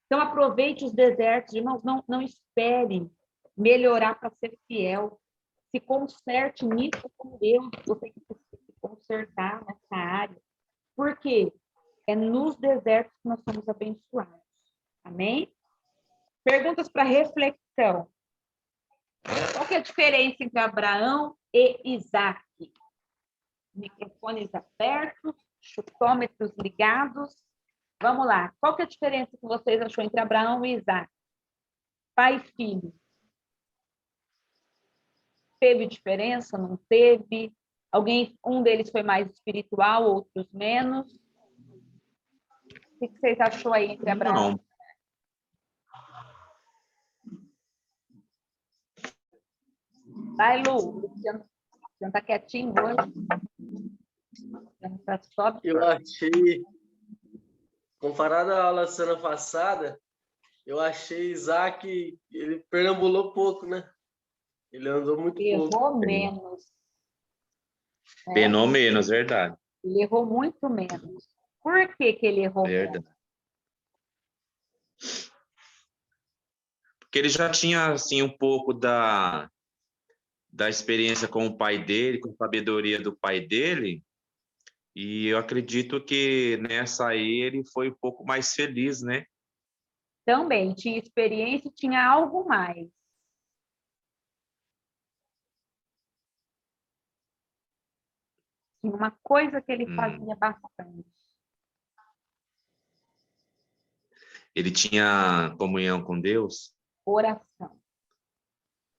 Então, aproveite os desertos, irmãos, não espere melhorar para ser fiel. Se conserte nisso com Deus, você tem que se consertar nessa área. Por quê? É nos desertos que nós somos abençoados. Amém? Perguntas para reflexão. Qual que é a diferença entre Abraão e Isaac? Microfones abertos, chutômetros ligados. Vamos lá. Qual que é a diferença que vocês achou entre Abraão e Isaac? Pai e filho. Teve diferença? Não teve? Um deles foi mais espiritual, outros menos? O que vocês achou aí entre Abraão? Não. Vai, Lu. Você não está quietinho hoje? Tá só... Eu achei, comparado à aula semana passada, Eu achei Isaac, ele perambulou pouco, né? Ele andou muito pouco. Errou menos. Né? Penou menos, verdade. Ele errou muito menos. Por que que ele errou menos? Verdade. Porque ele já tinha, assim, um pouco da experiência com o pai dele, com a sabedoria do pai dele, e eu acredito que nessa aí ele foi um pouco mais feliz, né? Também tinha experiência e tinha algo mais. Tinha uma coisa que ele fazia bastante. Ele tinha comunhão com Deus? Oração.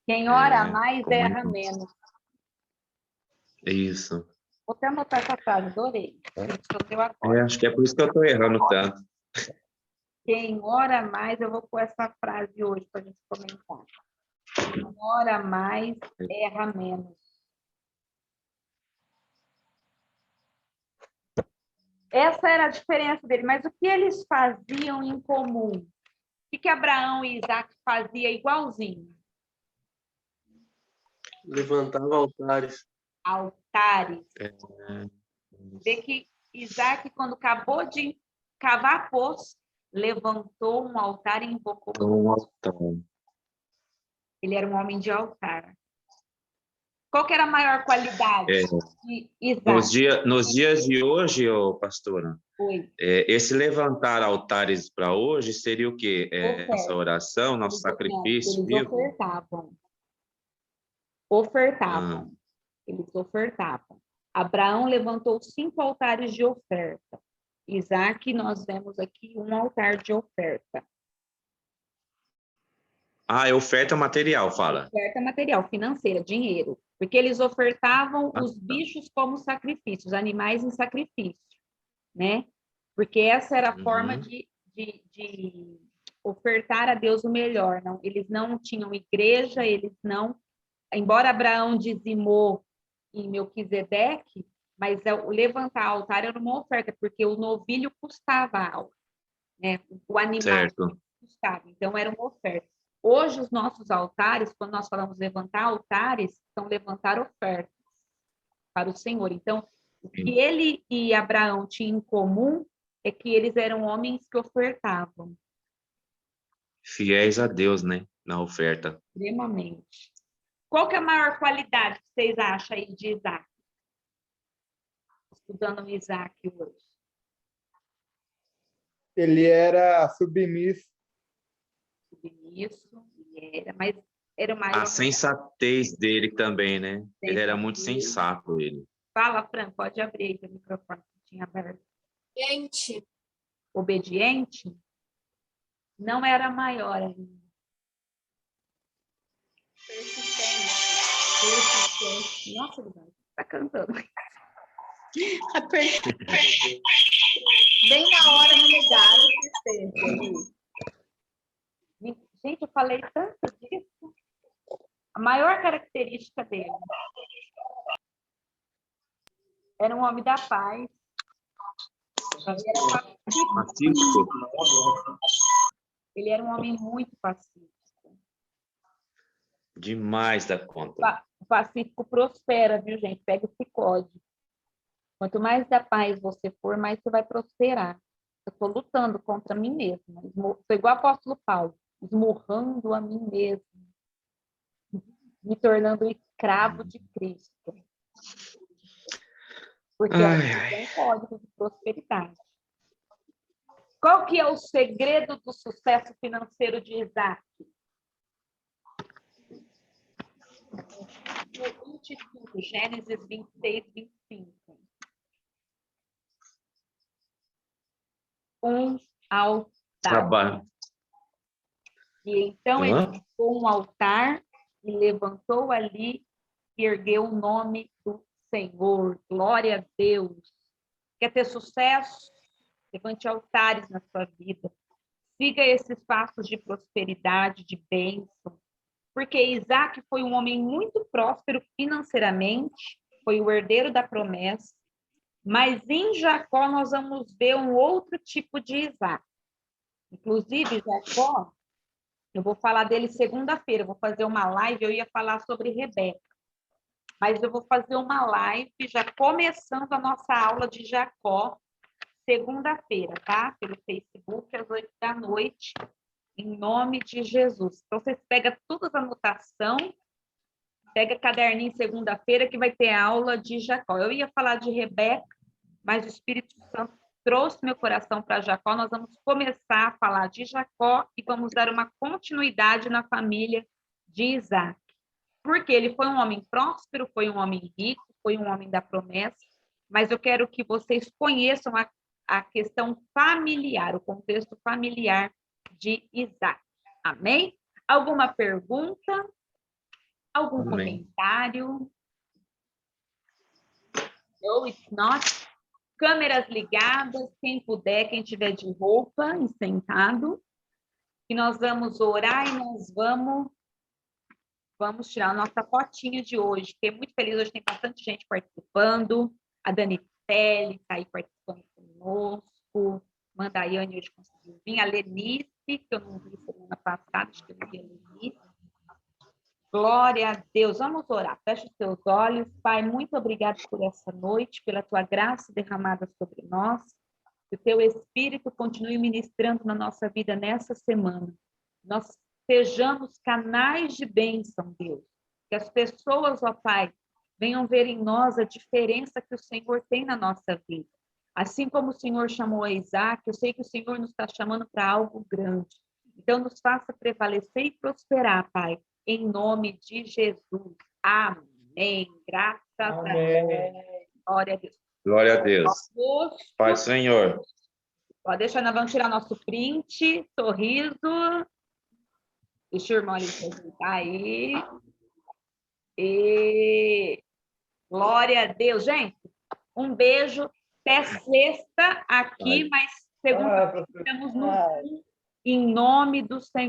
Quem ora mais comunhão. erra menos. Isso. Vou até anotar essa frase, adorei. Agora. Acho que é por isso que eu estou errando tanto. Quem ora mais, eu vou pôr essa frase hoje para a gente comentar. Quem ora mais, erra menos. Essa era a diferença dele. Mas o que eles faziam em comum? O que Abraão e Isaac faziam igualzinho? Levantava altares. Altares. Vê que Isaac, quando acabou de cavar a poço, levantou um altar e invocou. Um altar. Ele era um homem de altar. Qual que era a maior qualidade de Isaac? Nos dias de hoje, pastora, esse levantar altares para hoje seria o quê? Essa oração, nosso sacrifício? Eles ofertavam. Ofertavam. Eles ofertavam. Abraão levantou 5 altares de oferta. Isaac, nós vemos aqui um altar de oferta. É oferta material, fala. Oferta material, financeira, dinheiro. Porque eles ofertavam os bichos como sacrifício, os animais em sacrifício, né? Porque essa era a forma de ofertar a Deus o melhor. Não, eles não tinham igreja, eles não... Embora Abraão dizimou em Melquisedeque, mas o levantar altar era uma oferta, porque o novilho custava algo, né? O animal custava, então era uma oferta. Hoje, os nossos altares, quando nós falamos levantar altares, são levantar ofertas para o Senhor. Então, o que ele e Abraão tinham em comum é que eles eram homens que ofertavam. Fiéis a Deus, né? Na oferta. Extremamente. Qual que é a maior qualidade que vocês acham aí de Isaac? Estudando o Isaac hoje. Ele era submisso. Submisso, mas era mais... A sensatez dele também, né? Ele era muito sensato, ele. Fala, Fran, pode abrir aí o microfone que tinha aberto. Obediente. Obediente? Não era maior ainda. Persistente. Nossa, ele está cantando. Bem na hora me ligaram persistência. Gente, eu falei tanto disso. A maior característica dele era um homem da paz. Ele era pacífico. Ele era um homem muito pacífico. Demais da conta. O pacífico prospera, viu, gente? Pega esse código. Quanto mais da paz você for, mais você vai prosperar. Eu estou lutando contra mim mesma. Sou igual o apóstolo Paulo, esmurrando a mim mesma. Me tornando escravo de Cristo. Porque é um código de prosperidade. Qual que é o segredo do sucesso financeiro de Isaac? No 25, Gênesis 26, 25. Um altar. E então ele pôs um altar e levantou ali e ergueu o nome do Senhor. Glória a Deus. Quer ter sucesso? Levante altares na sua vida. Siga esses passos de prosperidade, de bênção. Porque Isaac foi um homem muito próspero financeiramente, foi o herdeiro da promessa, mas em Jacó nós vamos ver um outro tipo de Isaac. Inclusive, Jacó Eu vou falar dele segunda-feira, vou fazer uma live, eu ia falar sobre Rebeca. Mas eu vou fazer uma live já começando a nossa aula de Jacó, segunda-feira, tá? Pelo Facebook, às 20h, em nome de Jesus. Então, vocês pegam todas as anotações, pega caderninho segunda-feira, que vai ter aula de Jacó. Eu ia falar de Rebeca, mas o Espírito Santo trouxe meu coração para Jacó. Nós vamos começar a falar de Jacó e vamos dar uma continuidade na família de Isaac. Porque ele foi um homem próspero, foi um homem rico, foi um homem da promessa, mas eu quero que vocês conheçam a questão familiar, o contexto familiar de Isaac. Amém? Alguma pergunta? Algum comentário? Ou, if not, câmeras ligadas, quem puder, quem tiver de roupa e sentado, e nós vamos orar e nós vamos tirar a nossa fotinha de hoje. Fiquei muito feliz, hoje tem bastante gente participando, a Dani Pelle está aí participando conosco, Mandaiane hoje conseguiu vir, a Lenice, que eu não vi semana passada, acho que eu vi a Lenice. Glória a Deus. Vamos orar. Feche os teus olhos. Pai, muito obrigado por essa noite, pela tua graça derramada sobre nós. Que o teu Espírito continue ministrando na nossa vida nessa semana. Nós sejamos canais de bênção, Deus. Que as pessoas, ó Pai, venham ver em nós a diferença que o Senhor tem na nossa vida. Assim como o Senhor chamou a Isaac, eu sei que o Senhor nos está chamando para algo grande. Então, nos faça prevalecer e prosperar, Pai. Em nome de Jesus. Amém. Graças a Deus. Glória a Deus. Glória a Deus. Pai, Senhor. Pode deixar, nós vamos tirar nosso print, sorriso. Deixa o irmão ali apresentar aí. E glória a Deus. Gente, um beijo. Até sexta aqui, mas segunda-feira estamos no em nome do Senhor.